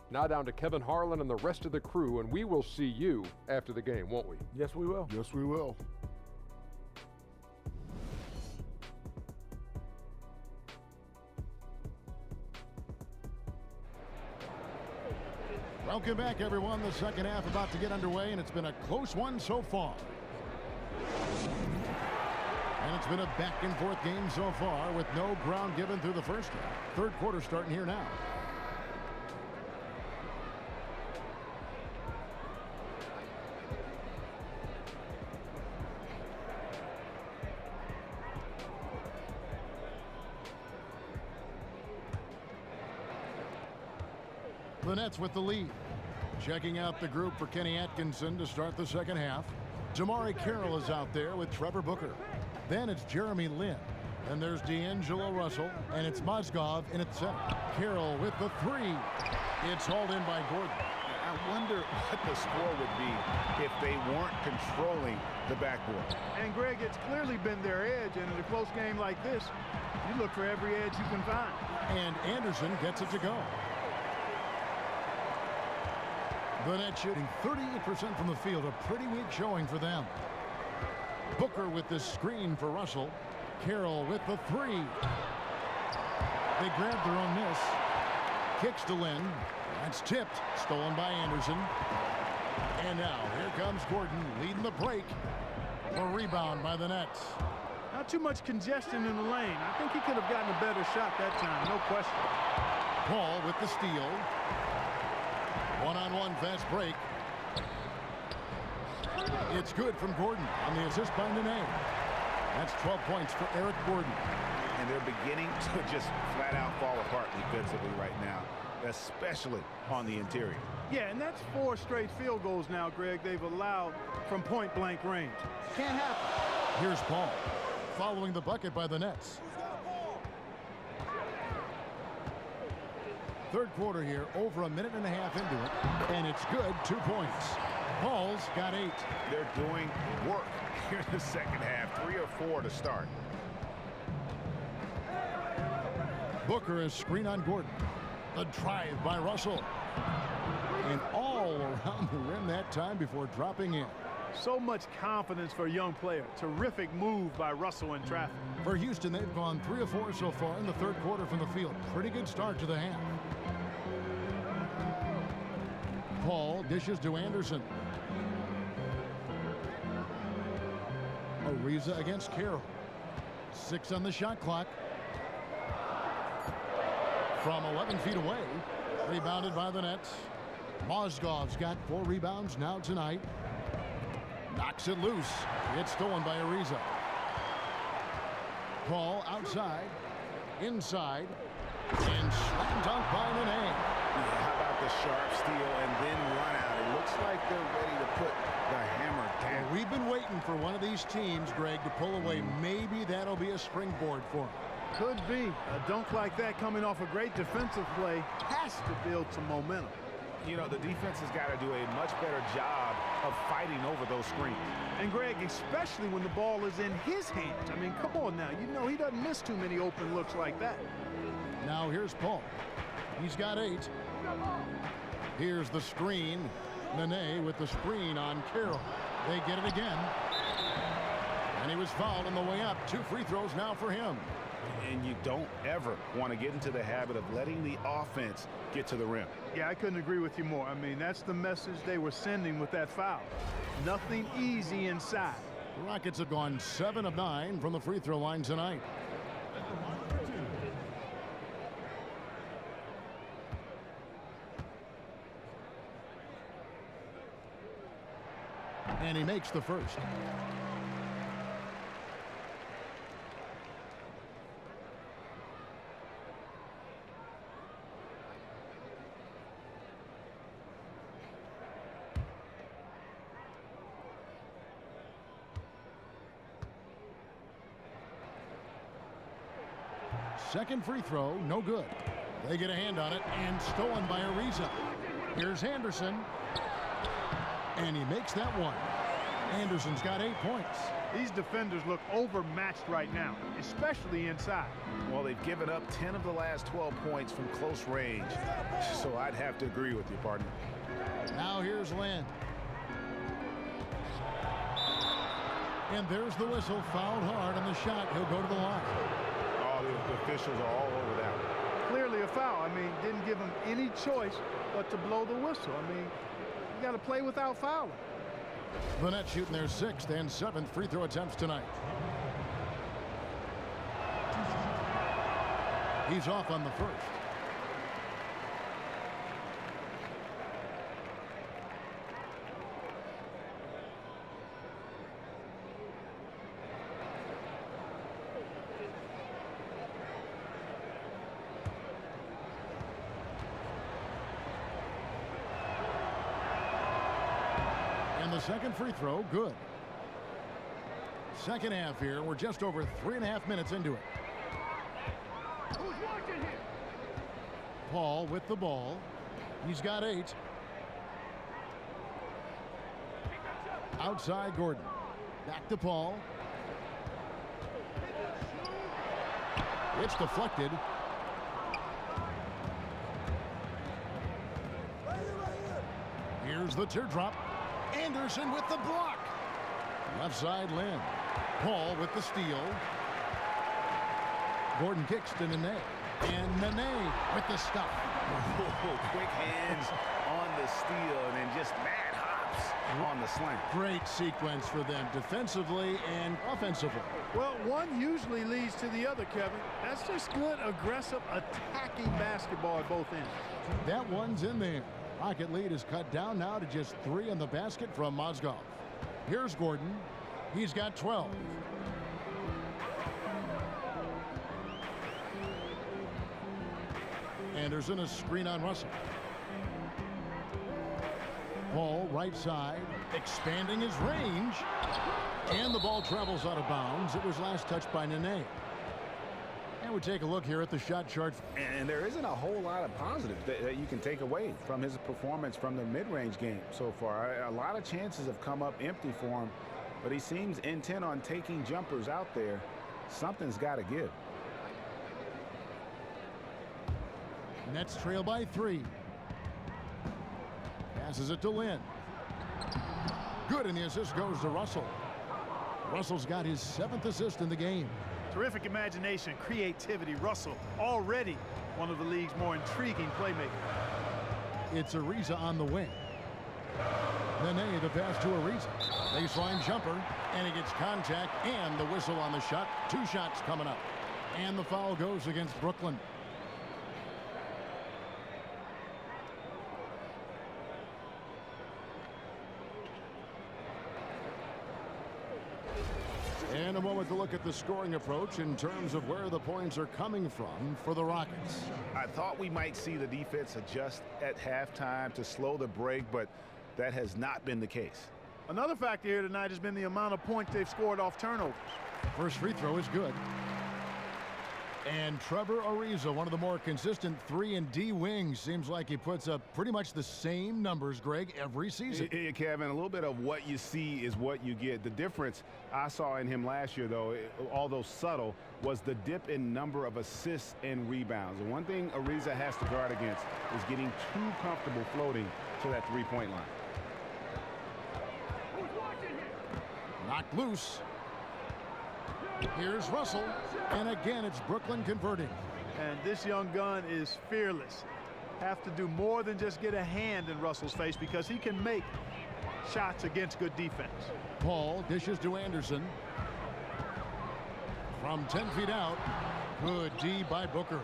Now down to Kevin Harlan and the rest of the crew, and we will see you after the game, won't we? Yes, we will. Yes, we will. Welcome back, everyone. The second half about to get underway, and it's been a close one so far. And it's been a back-and-forth game so far with no ground given through the first half. Third quarter starting here now. The Nets with the lead. Checking out the group for Kenny Atkinson to start the second half. Jamari Carroll is out there with Trevor Booker. Then it's Jeremy Lin. And there's D'Angelo Russell, and it's Mozgov in at center. Carroll with the three. It's hauled in by Gordon. I wonder what the score would be if they weren't controlling the backboard. And Greg, it's clearly been their edge, and in a close game like this, you look for every edge you can find. And Anderson gets it to go. The Nets shooting 38% from the field, a pretty weak showing for them. Booker with the screen for Russell. Carroll with the three. They grabbed their own miss. Kicks to Lin. That's tipped. Stolen by Anderson. And now here comes Gordon leading the break. A rebound by the Nets. Not too much congestion in the lane. I think he could have gotten a better shot that time, no question. Paul with the steal. One-on-one fast break. It's good from Gordon on the assist by Nene. That's 12 points for Eric Gordon. And they're beginning to just flat out fall apart defensively right now, especially on the interior. Yeah, and that's 4 straight field goals now, Greg, they've allowed from point-blank range. Can't happen. Here's Paul following the bucket by the Nets. Third quarter here, over a minute and a half into it, and it's good, 2 points. Paul's got 8. They're doing work here in the second half, 3 or 4 to start. Booker is screen on Gordon. The drive by Russell. And all around the rim that time before dropping in. So much confidence for a young player. Terrific move by Russell in traffic. For Houston, they've gone 3 of 4 so far in the third quarter from the field. Pretty good start to the half. Paul dishes to Anderson. Ariza against Carroll. 6 on the shot clock. From 11 feet away. Rebounded by the Nets. Mozgov's got 4 rebounds now tonight. Knocks it loose. It's stolen by Ariza. Paul outside. Inside. And slam dunk by Nene. How about the sharp steal and then run out? It looks like they're ready to put the hammer down. Well, we've been waiting for one of these teams, Greg, to pull away. Maybe that'll be a springboard for them. Could be. A dunk like that coming off a great defensive play has to build some momentum. You know, the defense has got to do a much better job of fighting over those screens. And Greg, especially when the ball is in his hands. I mean, come on now. You know he doesn't miss too many open looks like that. Now here's Paul. He's got 8. Here's the screen. Nene with the screen on Carroll. They get it again. And he was fouled on the way up. 2 free throws now for him. And you don't ever want to get into the habit of letting the offense get to the rim. Yeah, I couldn't agree with you more. I mean, that's the message they were sending with that foul. Nothing easy inside. The Rockets have gone 7 of 9 from the free throw line tonight. And he makes the first. Second free throw, no good. They get a hand on it and stolen by Ariza. Here's Anderson. And he makes that one. Anderson's got 8 points. These defenders look overmatched right now, especially inside. Well, they've given up 10 of the last 12 points from close range. So I'd have to agree with you, partner. Now here's Lynn. And there's the whistle, fouled hard on the shot. He'll go to the line. Oh, the officials are all over that one. Clearly a foul. I mean, didn't give him any choice but to blow the whistle. I mean, you got to play without fouling. The Nets shooting their 6th and 7th free throw attempts tonight. He's off on the first. And the second free throw, good. Second half here. We're just over 3.5 minutes into it. Paul with the ball. He's got 8. Outside Gordon. Back to Paul. It's deflected. Here's the teardrop. Anderson with the block. Left side Lynn. Paul with the steal. Gordon kicks to Nene. And Nene with the stuff. Quick hands on the steal and then just mad hops on the slant. Great sequence for them defensively and offensively. Well, one usually leads to the other, Kevin. That's just good, aggressive, attacking basketball at both ends. That one's in there. Rocket lead is cut down now to just 3 on the basket from Mozgov. Here's Gordon. He's got 12. Anderson, a screen on Russell. Paul, right side, expanding his range. And the ball travels out of bounds. It was last touched by Nene. And we take a look here at the shot chart. And there isn't a whole lot of positives that you can take away from his performance from the mid-range game so far. A lot of chances have come up empty for him, but he seems intent on taking jumpers out there. Something's got to give. Nets trail by 3. Passes it to Lynn. Good, and the assist goes to Russell. Russell's got his 7th assist in the game. Terrific imagination, creativity. Russell already one of the league's more intriguing playmakers. It's Ariza on the wing. Nene, the pass to Ariza. Baseline jumper, and he gets contact and the whistle on the shot. 2 shots coming up. And the foul goes against Brooklyn. And a moment to look at the scoring approach in terms of where the points are coming from for the Rockets. I thought we might see the defense adjust at halftime to slow the break, but that has not been the case. Another factor here tonight has been the amount of points they've scored off turnovers. First free throw is good. And Trevor Ariza, one of the more consistent 3 and D wings, seems like he puts up pretty much the same numbers, Greg, every season. Yeah, Kevin, a little bit of what you see is what you get. The difference I saw in him last year, though, although subtle, was the dip in number of assists and rebounds. And one thing Ariza has to guard against is getting too comfortable floating to that 3-point line. Knocked loose. Here's Russell, and again it's Brooklyn converting. And this young gun is fearless. Have to do more than just get a hand in Russell's face because he can make shots against good defense. Paul dishes to Anderson. From 10 feet out, good D by Booker.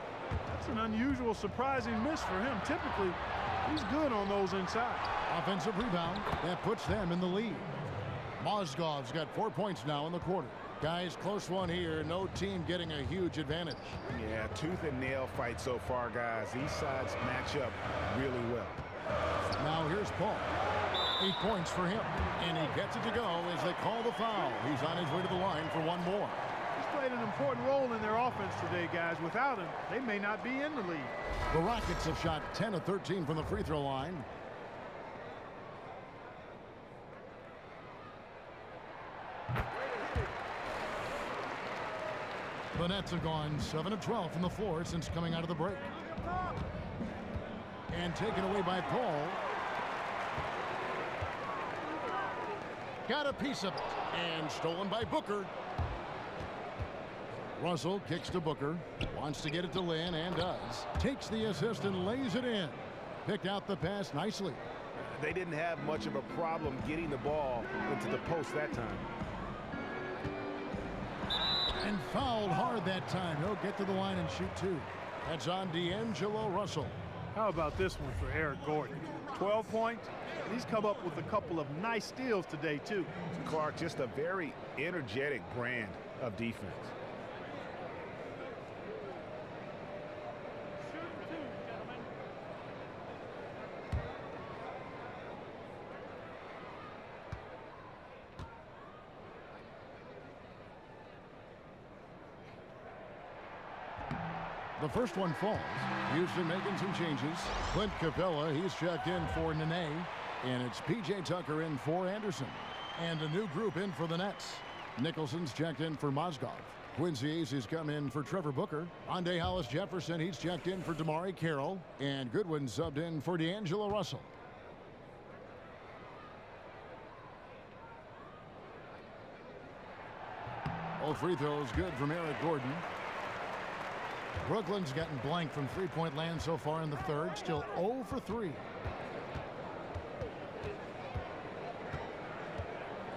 That's an unusual, surprising miss for him. Typically, he's good on those inside. Offensive rebound, that puts them in the lead. Mozgov's got 4 points now in the quarter. Guys, close one here. No team getting a huge advantage. Yeah, tooth and nail fight so far, guys. These sides match up really well. Now here's Paul. 8 points for him. And he gets it to go as they call the foul. He's on his way to the line for one more. He's played an important role in their offense today, guys. Without him, they may not be in the lead. The Rockets have shot 10 of 13 from the free throw line. The Nets have gone 7 of 12 from the floor since coming out of the break. And taken away by Paul. Got a piece of it. And stolen by Booker. Russell kicks to Booker. Wants to get it to Lynn and does. Takes the assist and lays it in. Picked out the pass nicely. They didn't have much of a problem getting the ball into the post that time. And fouled hard that time. He'll get to the line and shoot two. That's on D'Angelo Russell. How about this one for Eric Gordon? 12 points. And he's come up with a couple of nice steals today, too. Clark, just a very energetic brand of defense. The first one falls. Houston making some changes. Clint Capella, he's checked in for Nene. And it's P.J. Tucker in for Anderson. And a new group in for the Nets. Nicholson's checked in for Mozgov. Quincy Ace has come in for Trevor Booker. Andre Hollis Jefferson, he's checked in for Damari Carroll. And Goodwin subbed in for D'Angelo Russell. All free throws good from Eric Gordon. Brooklyn's gotten blank from three-point land so far in the third. Still 0 for 3.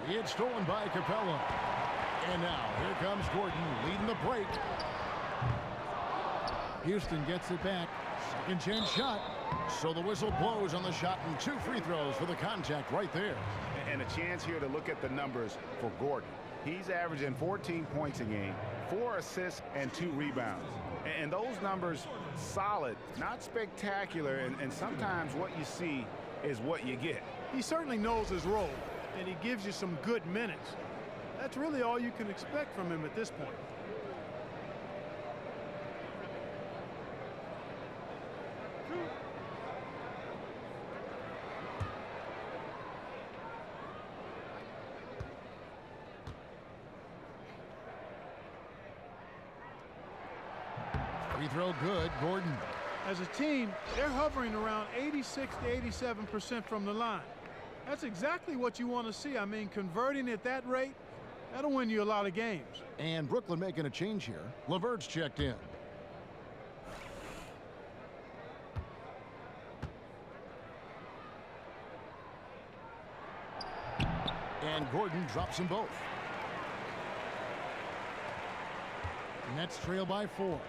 It's stolen by Capella. And now here comes Gordon leading the break. Houston gets it back. Second chance shot. So the whistle blows on the shot and 2 free throws for the contact right there. And a chance here to look at the numbers for Gordon. He's averaging 14 points a game, 4 assists, and 2 rebounds. And those numbers, solid, not spectacular, and sometimes what you see is what you get. He certainly knows his role, and he gives you some good minutes. That's really all you can expect from him at this point. Free throw good, Gordon. As a team, they're hovering around 86 to 87% from the line. That's exactly what you want to see. I mean, converting at that rate, that'll win you a lot of games. And Brooklyn making a change here. LeVert's checked in. And Gordon drops them both. Nets trail by 4.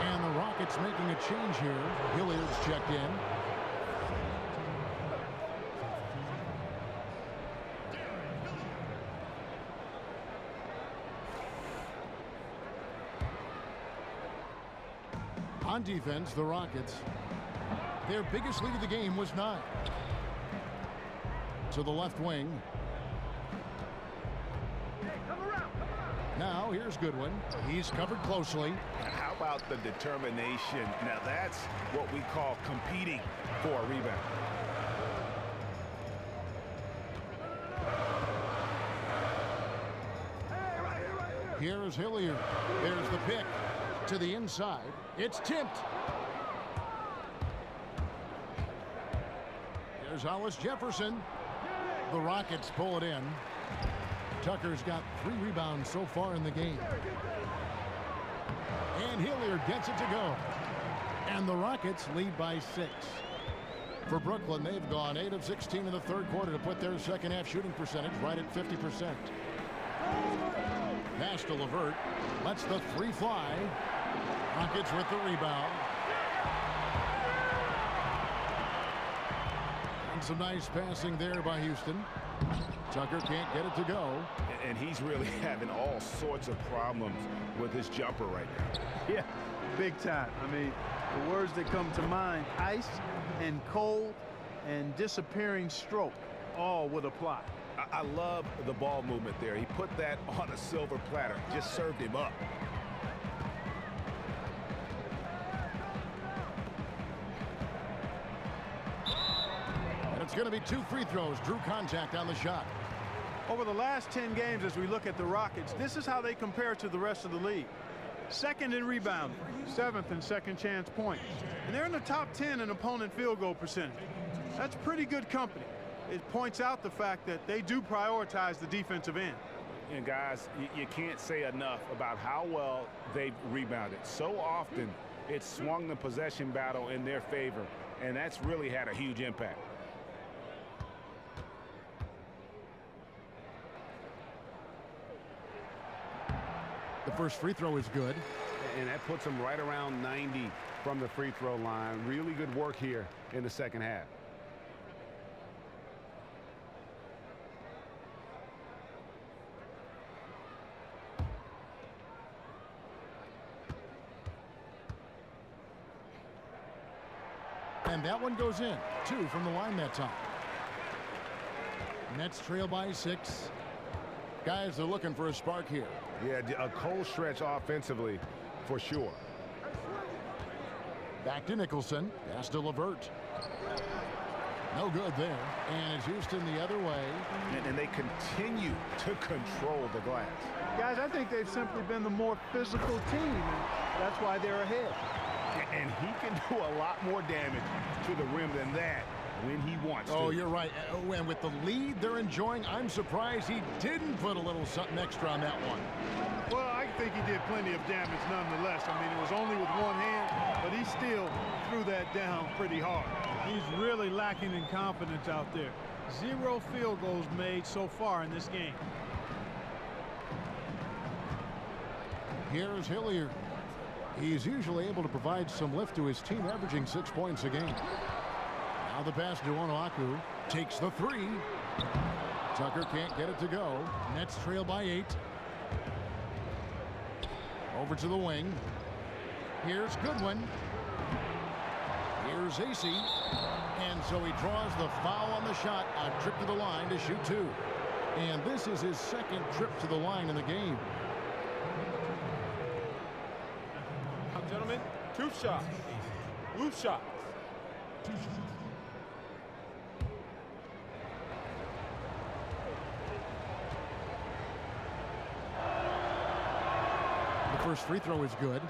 And the Rockets making a change here. Hilliard's checked in. On defense, the Rockets, their biggest lead of the game was 9. To the left wing. Now here's Goodwin. He's covered closely. How about the determination? Now that's what we call competing for a rebound. Here's Hilliard. There's the pick to the inside. It's tipped. Here's Hollis Jefferson. The Rockets pull it in. Tucker's got 3 rebounds so far in the game. And Hilliard gets it to go. And the Rockets lead by 6. For Brooklyn, they've gone 8 of 16 in the third quarter to put their second half shooting percentage right at 50%. Pass to LeVert. Lets the 3 fly. Rockets with the rebound. And some nice passing there by Houston. Tucker can't get it to go. And he's really having all sorts of problems with his jumper right now. Yeah, big time. I mean, the words that come to mind, ice and cold and disappearing stroke. all would apply. I love the ball movement there. He put that on a silver platter, just served him up. And it's going to be 2 free throws. Drew contact on the shot. Over the last 10 games, as we look at the Rockets, this is how they compare to the rest of the league. 2nd in rebounding, 7th in second chance points. And they're in the top 10 in opponent field goal percentage. That's pretty good company. It points out the fact that they do prioritize the defensive end. And guys, you can't say enough about how well they've rebounded. So often, it's swung the possession battle in their favor, and that's really had a huge impact. The first free throw is good. And that puts them right around 90 from the free throw line. Really good work here in the second half. And that one goes in. 2 from the line that time. Nets trail by 6. Guys are looking for a spark here. Yeah, a cold stretch offensively for sure. Back to Nicholson. Pass to LeVert. No good there. And it's Houston the other way. And they continue to control the glass. Guys, I think they've simply been the more physical team, and that's why they're ahead. And he can do a lot more damage to the rim than that when he wants to. Oh, you're right. And with the lead they're enjoying, I'm surprised he didn't put a little something extra on that one. Well, I think he did plenty of damage nonetheless. I mean, it was only with one hand, but he still threw that down pretty hard. He's really lacking in confidence out there. 0 field goals made so far in this game. Here's Hilliard. He's usually able to provide some lift to his team, averaging 6 points a game. Now the pass to Onuaku. Takes the 3. Tucker can't get it to go. Nets trail by 8. Over to the wing. Here's Goodwin. Here's AC. And so he draws the foul on the shot. A trip to the line to shoot 2. And this is his 2nd trip to the line in the game. Gentlemen, 2 shots. Loose shots. The first free throw is good.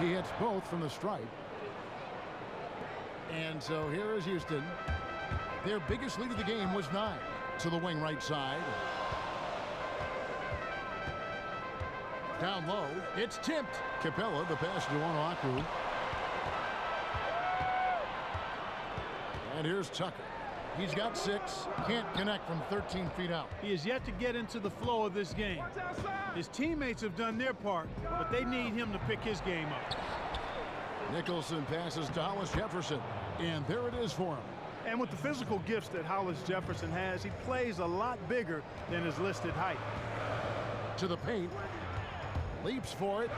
He hits both from the stripe. And so here is Houston. Their biggest lead of the game was 9. To the wing right side. Down low. It's tipped. Capella, the pass to Onuaku. And here's Tucker. He's got 6. Can't connect from 13 feet out. He is yet to get into the flow of this game. His teammates have done their part, but they need him to pick his game up. Nicholson passes to Hollis Jefferson. And there it is for him. And with the physical gifts that Hollis Jefferson has, he plays a lot bigger than his listed height. To the paint. Leaps for it.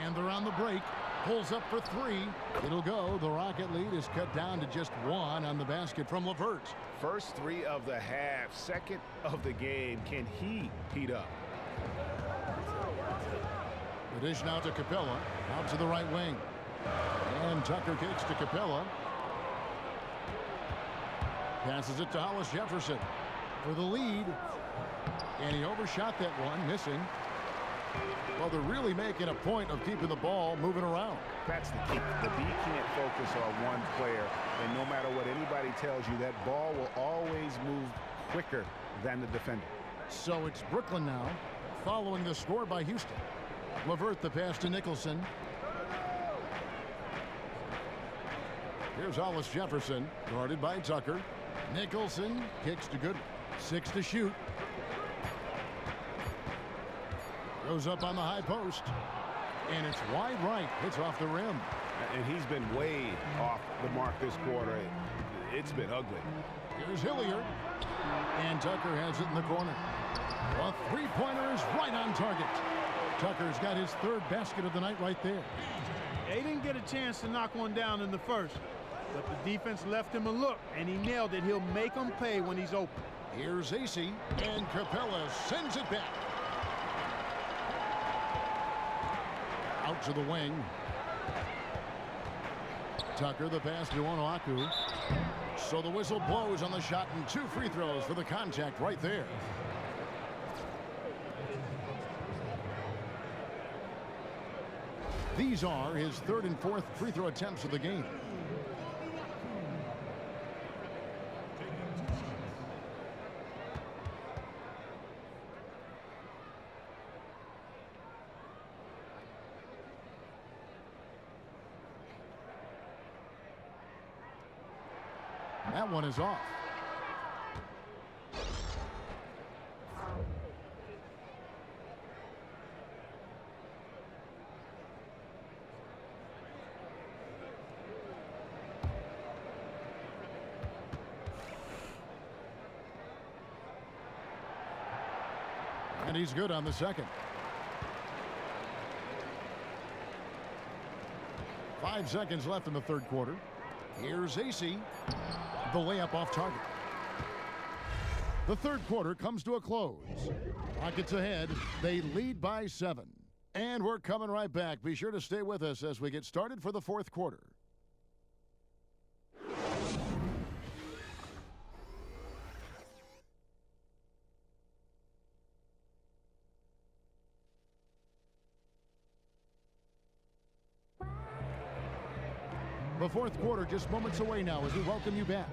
And they're on the break. Pulls up for 3. It'll go. The Rocket lead is cut down to just 1 on the basket from LeVert. First 3 of the half, 2nd of the game. Can he heat up? The dish now to Capella. Out to the right wing. And Tucker kicks to Capella. Passes it to Hollis Jefferson for the lead. And he overshot that one, missing. Well, they're really making a point of keeping the ball moving around. That's the key. The D can't focus on one player, and no matter what anybody tells you, that ball will always move quicker than the defender. So it's Brooklyn now, following the score by Houston. LeVert the pass to Nicholson. Here's Hollis Jefferson, guarded by Tucker. Nicholson kicks to good. 6 to shoot. Goes up on the high post. And it's wide right. Hits off the rim. And he's been way off the mark this quarter. It's been ugly. Here's Hilliard. And Tucker has it in the corner. A three-pointer is right on target. Tucker's got his third basket of the night right there. They didn't get a chance to knock one down in the first, but the defense left him a look, and he nailed it. He'll make them pay when he's open. Here's AC, and Capella sends it back. Out to the wing. Tucker, the pass to Onuaku. So the whistle blows on the shot, and 2 free throws for the contact right there. These are his 3rd and 4th free throw attempts of the game. That one is off. And he's good on the second. 5 seconds left in the 3rd quarter. Here's AC. The layup off target. The 3rd quarter comes to a close. Rockets ahead. They lead by 7. And we're coming right back. Be sure to stay with us as we get started for the 4th quarter. The 4th quarter just moments away now as we welcome you back.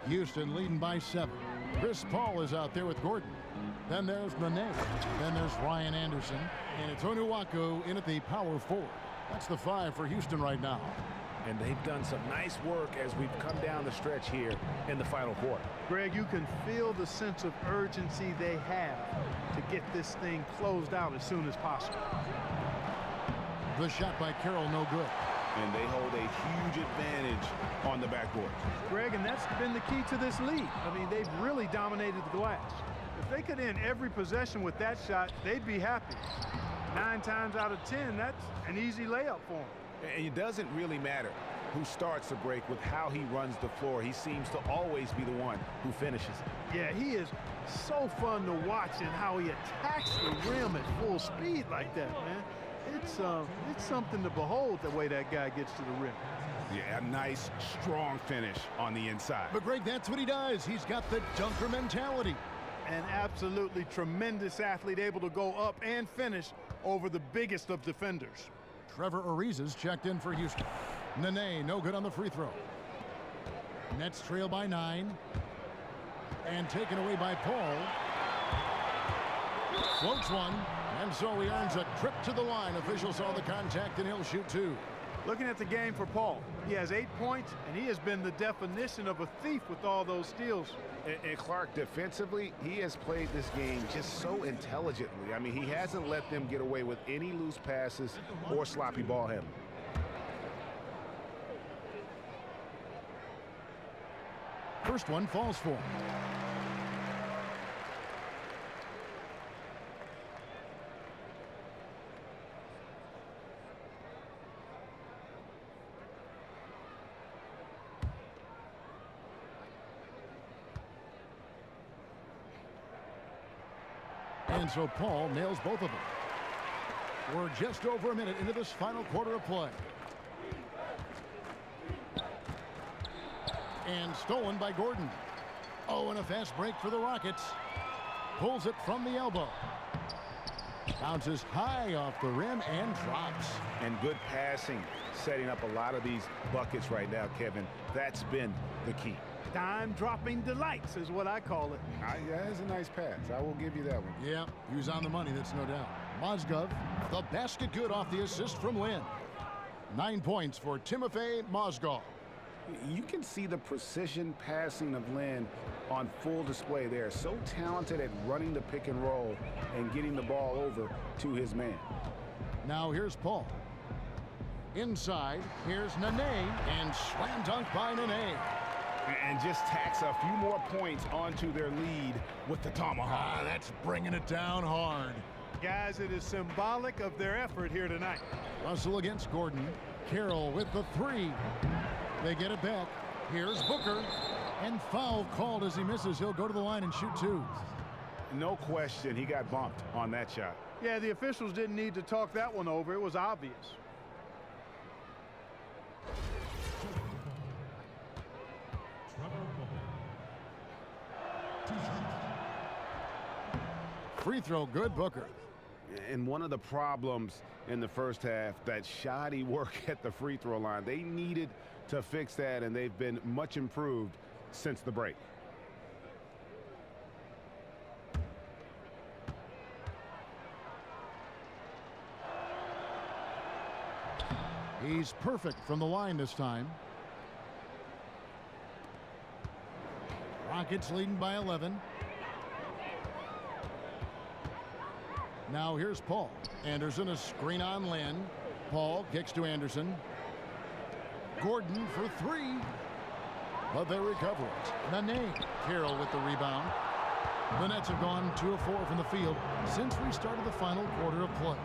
Houston leading by 7. Chris Paul is out there with Gordon. Then there's Nene. Then there's Ryan Anderson. And it's Onuaku in at the power forward. That's the 5 for Houston right now. And they've done some nice work as we've come down the stretch here in the final quarter. Greg, you can feel the sense of urgency they have to get this thing closed out as soon as possible. The shot by Carroll, no good. And they hold a huge advantage on the backboard. Greg, and that's been the key to this lead. I mean, they've really dominated the glass. If they could end every possession with that shot, they'd be happy. 9 times out of 10, that's an easy layup for them. And it doesn't really matter who starts the break with how he runs the floor. He seems to always be the one who finishes. Yeah, he is so fun to watch and how he attacks the rim at full speed like that, man. It's something to behold the way that guy gets to the rim. Yeah, a nice, strong finish on the inside. But Greg, that's what he does. He's got the dunker mentality. An absolutely tremendous athlete, able to go up and finish over the biggest of defenders. Trevor Ariza's checked in for Houston. Nene, no good on the free throw. Nets trail by 9. And taken away by Paul. Floats one. And so he earns a trip to the line. Officials saw the contact, and he'll shoot 2. Looking at the game for Paul, he has 8 points, and he has been the definition of a thief with all those steals. And Clark, defensively, he has played this game just so intelligently. I mean, he hasn't let them get away with any loose passes or sloppy ball handling. First one falls for him. And so Paul nails both of them. We're just over a minute into this final quarter of play. And stolen by Gordon. Oh, and a fast break for the Rockets. Pulls it from the elbow. Bounces high off the rim and drops. And good passing, setting up a lot of these buckets right now, Kevin. That's been the key. Dime-dropping delights is what I call it. Yeah, that's a nice pass. I will give you that one. Yeah, he was on the money, that's no doubt. Mozgov, the basket good off the assist from Lynn. 9 points for Timofey Mozgov. You can see the precision passing of Lynn on full display there. So talented at running the pick and roll and getting the ball over to his man. Now here's Paul. Inside, here's Nene, and slam dunk by Nene. And just tacks a few more points onto their lead with the tomahawk. That's bringing it down hard. Guys, it is symbolic of their effort here tonight. Russell against Gordon. Carroll with the three. They get it back. Here's Booker. And foul called as he misses. He'll go to the line and shoot two. No question, he got bumped on that shot. Yeah, the officials didn't need to talk that one over. It was obvious. Free throw good, Booker. And one of the problems in the first half, that shoddy work at the free throw line. They needed to fix that, and they've been much improved since the break. He's perfect from the line this time. Rockets leading by 11. Now here's Paul. Anderson, a screen on Lynn. Paul kicks to Anderson. Gordon for three. But they recover it. Nene. Carroll with the rebound. The Nets have gone 2 of 4 from the field since we started the final quarter of play.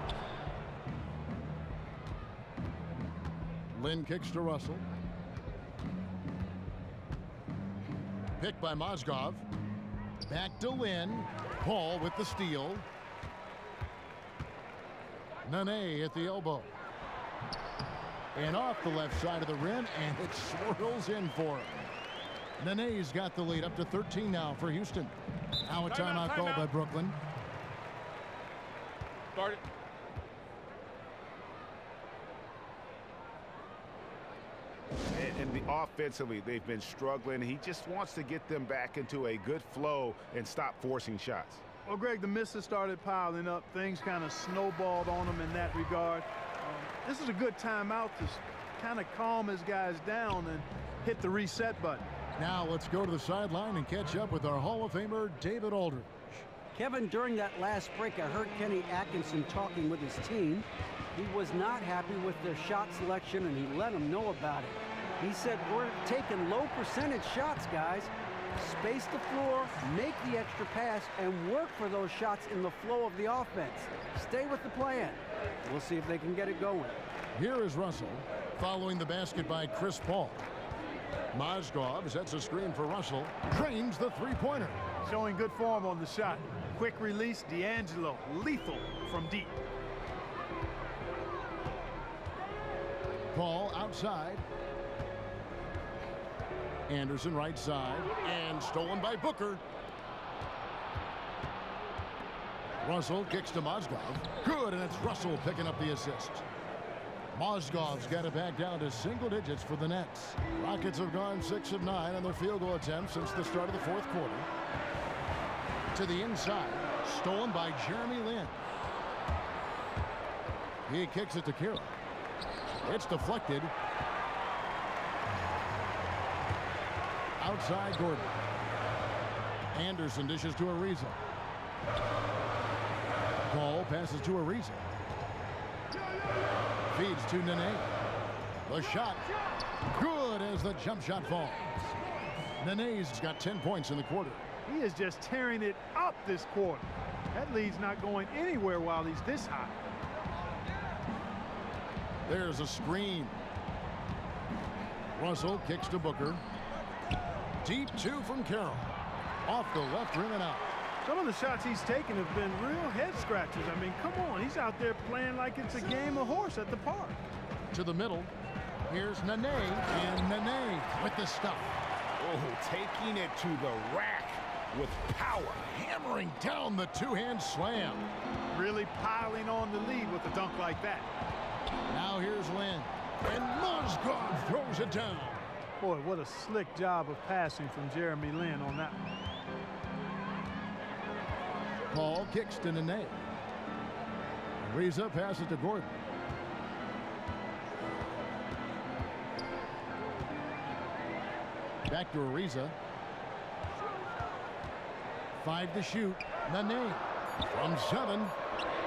Lynn kicks to Russell. Picked by Mozgov. Back to Lynn. Paul with the steal. Nene at the elbow. And off the left side of the rim, and it swirls in for him. Nene's got the lead up to 13 now for Houston. Now a timeout called by Brooklyn. Start it. And offensively, they've been struggling. He just wants to get them back into a good flow and stop forcing shots. Well, Greg, the misses started piling up. Things kind of snowballed on him in that regard. This is a good timeout to kind of calm his guys down and hit the reset button. Now let's go to the sideline and catch up with our Hall of Famer, David Aldridge. Kevin, during that last break, I heard Kenny Atkinson talking with his team. He was not happy with their shot selection, and he let them know about it. He said, we're taking low percentage shots, guys. Space the floor, make the extra pass, and work for those shots in the flow of the offense. Stay with the plan. We'll see if they can get it going. Here is Russell, following the basket by Chris Paul. Mozgov sets a screen for Russell, drains the three-pointer. Showing good form on the shot. Quick release, D'Angelo, lethal from deep. Paul outside. Anderson right side, and stolen by Booker. Russell kicks to Mozgov. Good, and it's Russell picking up the assist. Mozgov's got it back down to single digits for the Nets. Rockets have gone 6 of 9 on their field goal attempts since the start of the fourth quarter. To the inside, stolen by Jeremy Lin. He kicks it to Carroll. It's deflected. Outside Gordon. Anderson dishes to Ariza. Paul passes to Ariza. Feeds to Nene. The shot. Good as the jump shot falls. Nene's got 10 points in the quarter. He is just tearing it up this quarter. That lead's not going anywhere while he's this hot. There's a screen. Russell kicks to Booker. Deep two from Carroll. Off the left rim and out. Some of the shots he's taken have been real head scratchers. I mean, come on. He's out there playing like it's a game of horse at the park. To the middle. Here's Nene, and Nene with the stuff. Oh, taking it to the rack with power. Hammering down the two-hand slam. Really piling on the lead with a dunk like that. Now here's Lynn. And Mozgov throws it down. Boy, what a slick job of passing from Jeremy Lin on that one. Paul kicks to Nene. Ariza passes to Gordon. Back to Ariza. 5 to shoot. Nene from 7.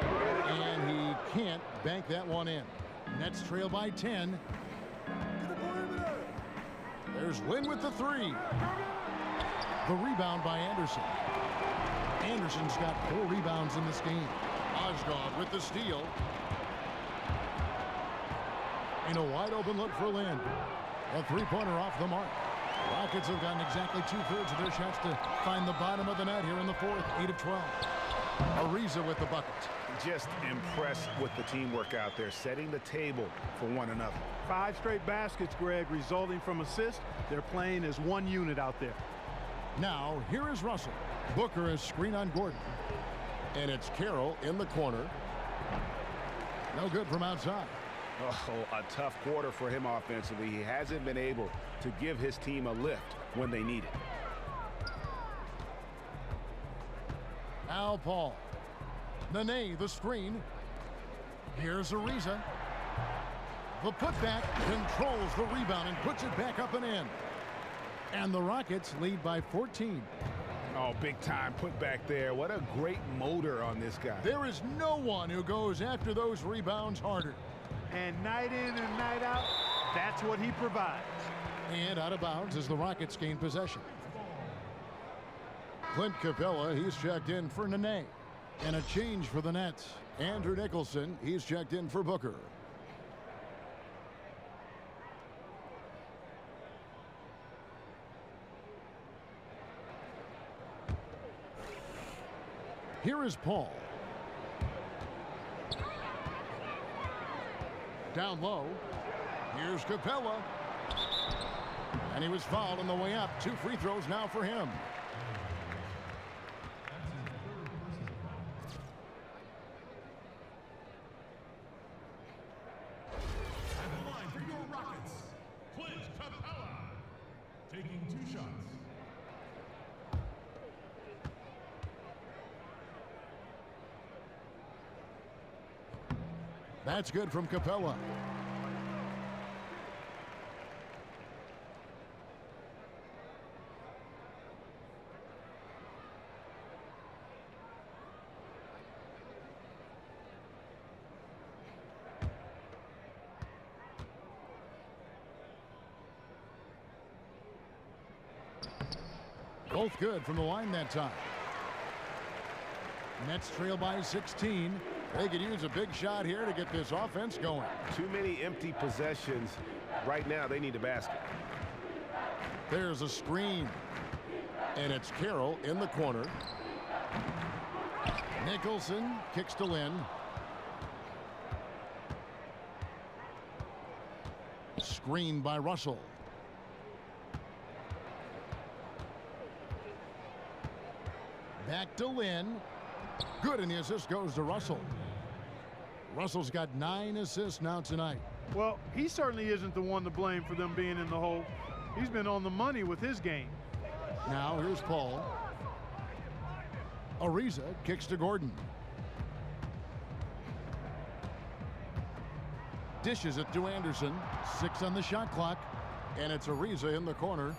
And he can't bank that one in. Nets trail by 10. There's Lin with the 3. The rebound by Anderson. Anderson's got 4 rebounds in this game. Mozgov with the steal. And a wide open look for Lin. A 3-pointer off the mark. Rockets have gotten exactly 2/3 of their shots to find the bottom of the net here in the 4th. 8 of 12. Ariza with the bucket. Just impressed with the teamwork out there, setting the table for one another. 5 straight baskets, Greg, resulting from assists. They're playing as one unit out there. Now, here is Russell. Booker is screen on Gordon. And it's Carroll in the corner. No good from outside. Oh, a tough quarter for him offensively. He hasn't been able to give his team a lift when they need it. Al Paul. Nene, the screen. Here's Ariza. The putback controls the rebound and puts it back up and in. And the Rockets lead by 14. Oh, big time put back there. What a great motor on this guy. There is no one who goes after those rebounds harder. And night in and night out, that's what he provides. And out of bounds as the Rockets gain possession. Clint Capella, he's checked in for Nene. And a change for the Nets. Andrew Nicholson, he's checked in for Booker. Here is Paul. Down low. Here's Capella. And he was fouled on the way up. 2 free throws now for him. At the line for your Rockets, Clint Capella, taking 2 shots. That's good from Capella. Both good from the line that time. Nets trail by 16. They could use a big shot here to get this offense going. Too many empty possessions. Right now, they need a basket. There's a screen. And it's Carroll in the corner. Nicholson kicks to Lin. Screen by Russell. Back to Lin. Good, and the assist goes to Russell. Russell's got 9 assists now tonight. Well, he certainly isn't the one to blame for them being in the hole. He's been on the money with his game. Now here's Paul. Ariza kicks to Gordon. Dishes it to Anderson. 6 on the shot clock. And it's Ariza in the corner.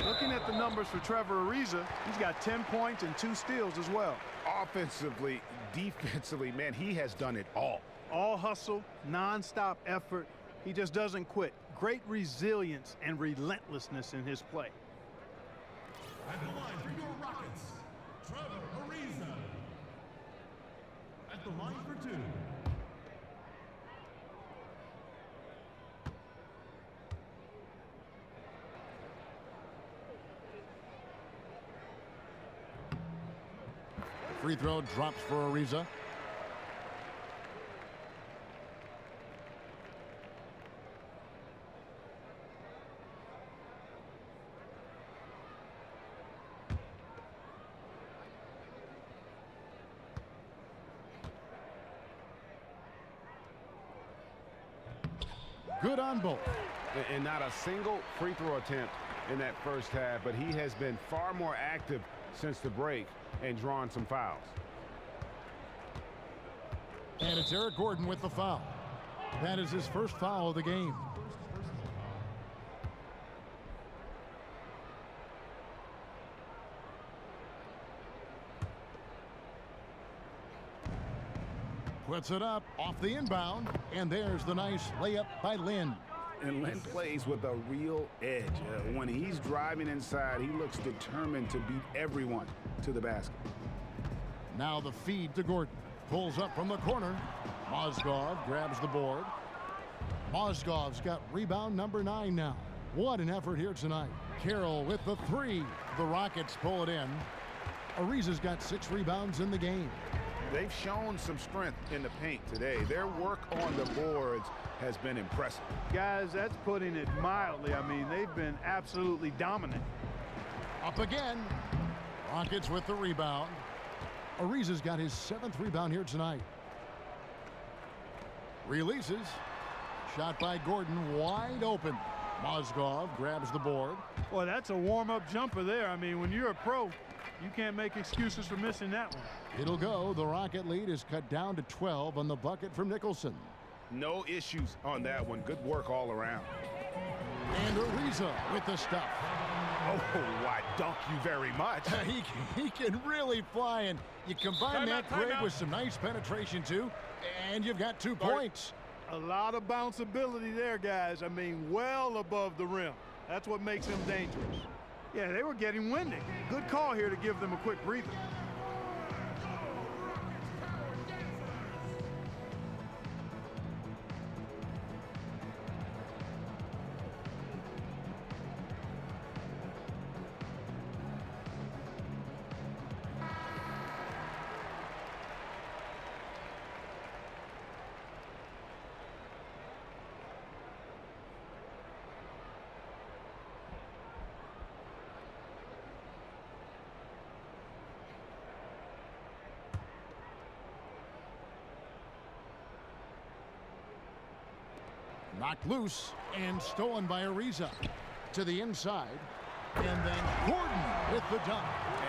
Looking at the numbers for Trevor Ariza, he's got 10 points and 2 steals as well. Offensively, defensively, man, he has done it all. All hustle, non-stop effort. He just doesn't quit. Great resilience and relentlessness in his play. At the line for your Rockets, Trevor Ariza. At the line for 2. Free throw drops for Ariza. Good on both. and not a single free throw attempt in that first half, but he has been far more active since the break and drawn some fouls. And it's Eric Gordon with the foul. That is his first foul of the game. Puts it up off the inbound, and there's the nice layup by Lynn. And Lynn plays with a real edge. When he's driving inside, he looks determined to beat everyone to the basket. Now the feed to Gordon. Pulls up from the corner. Mozgov grabs the board. Mozgov's got rebound number 9 now. What an effort here tonight. Carroll with the 3. The Rockets pull it in. Ariza's got 6 rebounds in the game. They've shown some strength in the paint today. Their work on the boards has been impressive. Guys, that's putting it mildly. I mean, they've been absolutely dominant. Up again. Rockets with the rebound. Ariza's got his 7th rebound here tonight. Releases. Shot by Gordon, wide open. Mozgov grabs the board. Boy, that's a warm-up jumper there. I mean, when you're a pro, you can't make excuses for missing that one. It'll go. The Rocket lead is cut down to 12 on the bucket from Nicholson. No issues on that one. Good work all around. And Ariza with the stuff. Oh, why, dunk you very much. He can really fly, and you combine that grade with some nice penetration, too, and you've got 2 points. A lot of bounceability there, guys. I mean, well above the rim. That's what makes him dangerous. Yeah, they were getting winded. Good call here to give them a quick breather. Knocked loose and stolen by Ariza. To the inside. And then Gordon with the dunk.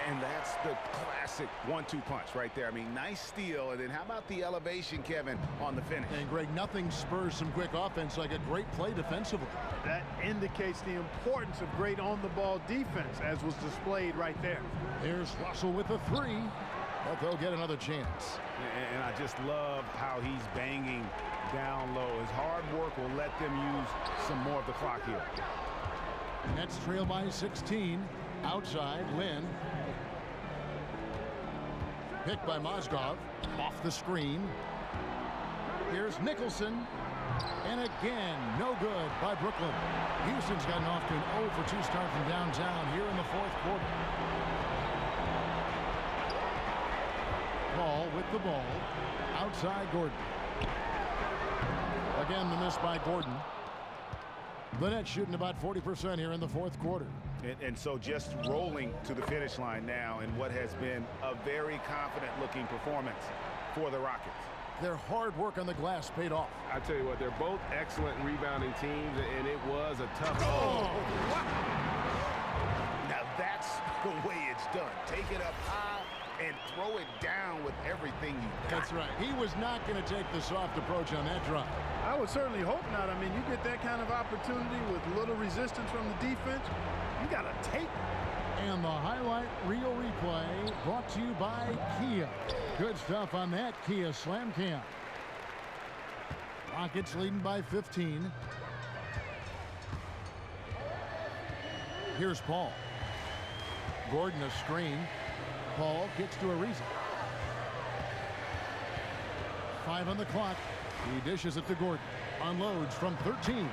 And that's the classic 1-2 punch right there. I mean, nice steal. And then how about the elevation, Kevin, on the finish? And Greg, nothing spurs some quick offense like a great play defensively. That indicates the importance of great on-the-ball defense, as was displayed right there. Here's Russell with the 3, but they'll get another chance. And I just love how he's banging down low. His hard work will let them use some more of the clock here. Nets trail by 16. Outside, Lynn. Picked by Mozgov. Off the screen. Here's Nicholson. And again, no good by Brooklyn. Houston's gotten off to an 0 for 2 start from downtown here in the 4th quarter. Paul with the ball. Outside Gordon. Again, the miss by Gordon. The Nets shooting about 40% here in the 4th quarter. And so just rolling to the finish line now in what has been a very confident-looking performance for the Rockets. Their hard work on the glass paid off. I tell you what, they're both excellent rebounding teams, and it was a tough. Oh! Now that's the way it's done. Take it up high and throw it down with everything you got. That's right. He was not going to take the soft approach on that drive. I would certainly hope not. I mean, you get that kind of opportunity with little resistance from the defense, you got to take it. And the highlight reel replay brought to you by Kia. Good stuff on that Kia Slam Cam. Rockets leading by 15. Here's Paul. Gordon a screen. Paul gets to Ariza. 5 on the clock. He dishes it to Gordon. Unloads from 13.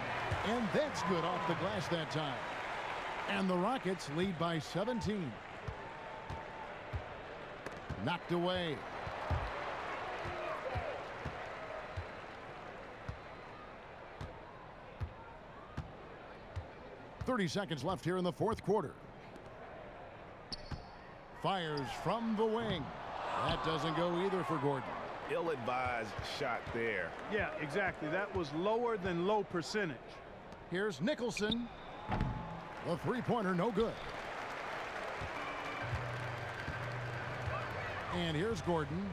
And that's good off the glass that time. And the Rockets lead by 17. Knocked away. .30 seconds left here in the 4th quarter. Fires from the wing. That doesn't go either for Gordon. Ill-advised shot there. Yeah, exactly. That was lower than low percentage. Here's Nicholson. The three-pointer, no good. And here's Gordon.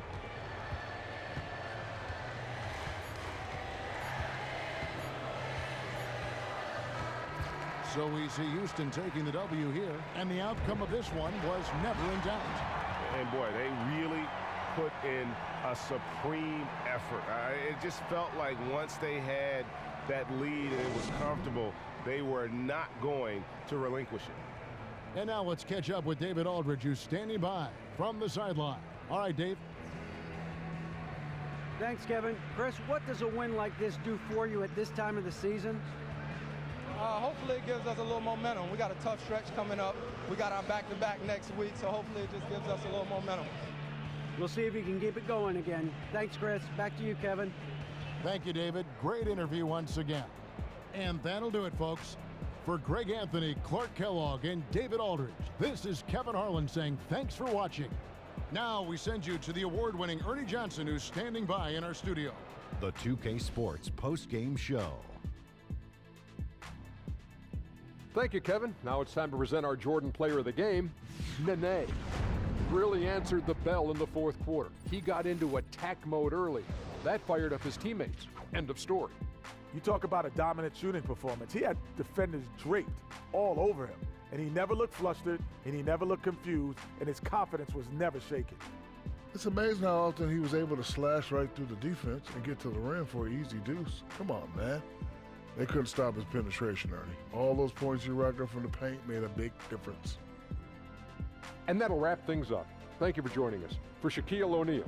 So we see Houston taking the W here, and the outcome of this one was never in doubt. And boy, they really put in a supreme effort. It just felt like once they had that lead and it was comfortable, they were not going to relinquish it. And now let's catch up with David Aldridge, who's standing by from the sideline. All right, Dave. Thanks, Kevin. Chris, what does a win like this do for you at this time of the season? Hopefully it gives us a little momentum. We got a tough stretch coming up. We got our back-to-back next week, so hopefully it just gives us a little momentum. We'll see if you can keep it going again. Thanks, Chris. Back to you, Kevin. Thank you, David. Great interview once again. And that'll do it, folks. For Greg Anthony, Clark Kellogg, and David Aldridge, this is Kevin Harlan saying thanks for watching. Now we send you to the award-winning Ernie Johnson, who's standing by in our studio. The 2K Sports post-game show. Thank you, Kevin. Now it's time to present our Jordan player of the game, Nene. Really answered the bell in the fourth quarter. He got into attack mode early. That fired up his teammates. End of story. You talk about a dominant shooting performance. He had defenders draped all over him, and he never looked flustered, and he never looked confused, and his confidence was never shaken. It's amazing how often he was able to slash right through the defense and get to the rim for an easy deuce. Come on, man. They couldn't stop his penetration, Ernie. All those points he racked up from the paint made a big difference. And that'll wrap things up. Thank you for joining us. For Shaquille O'Neal,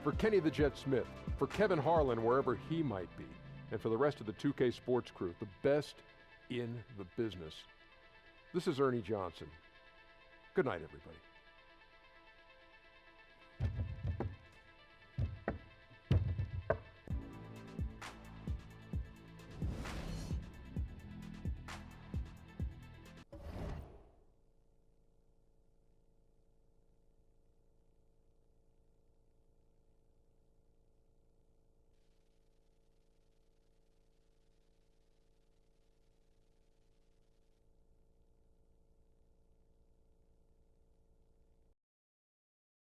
for Kenny the Jet Smith, for Kevin Harlan, wherever he might be, and for the rest of the 2K Sports crew, the best in the business. This is Ernie Johnson. Good night, everybody.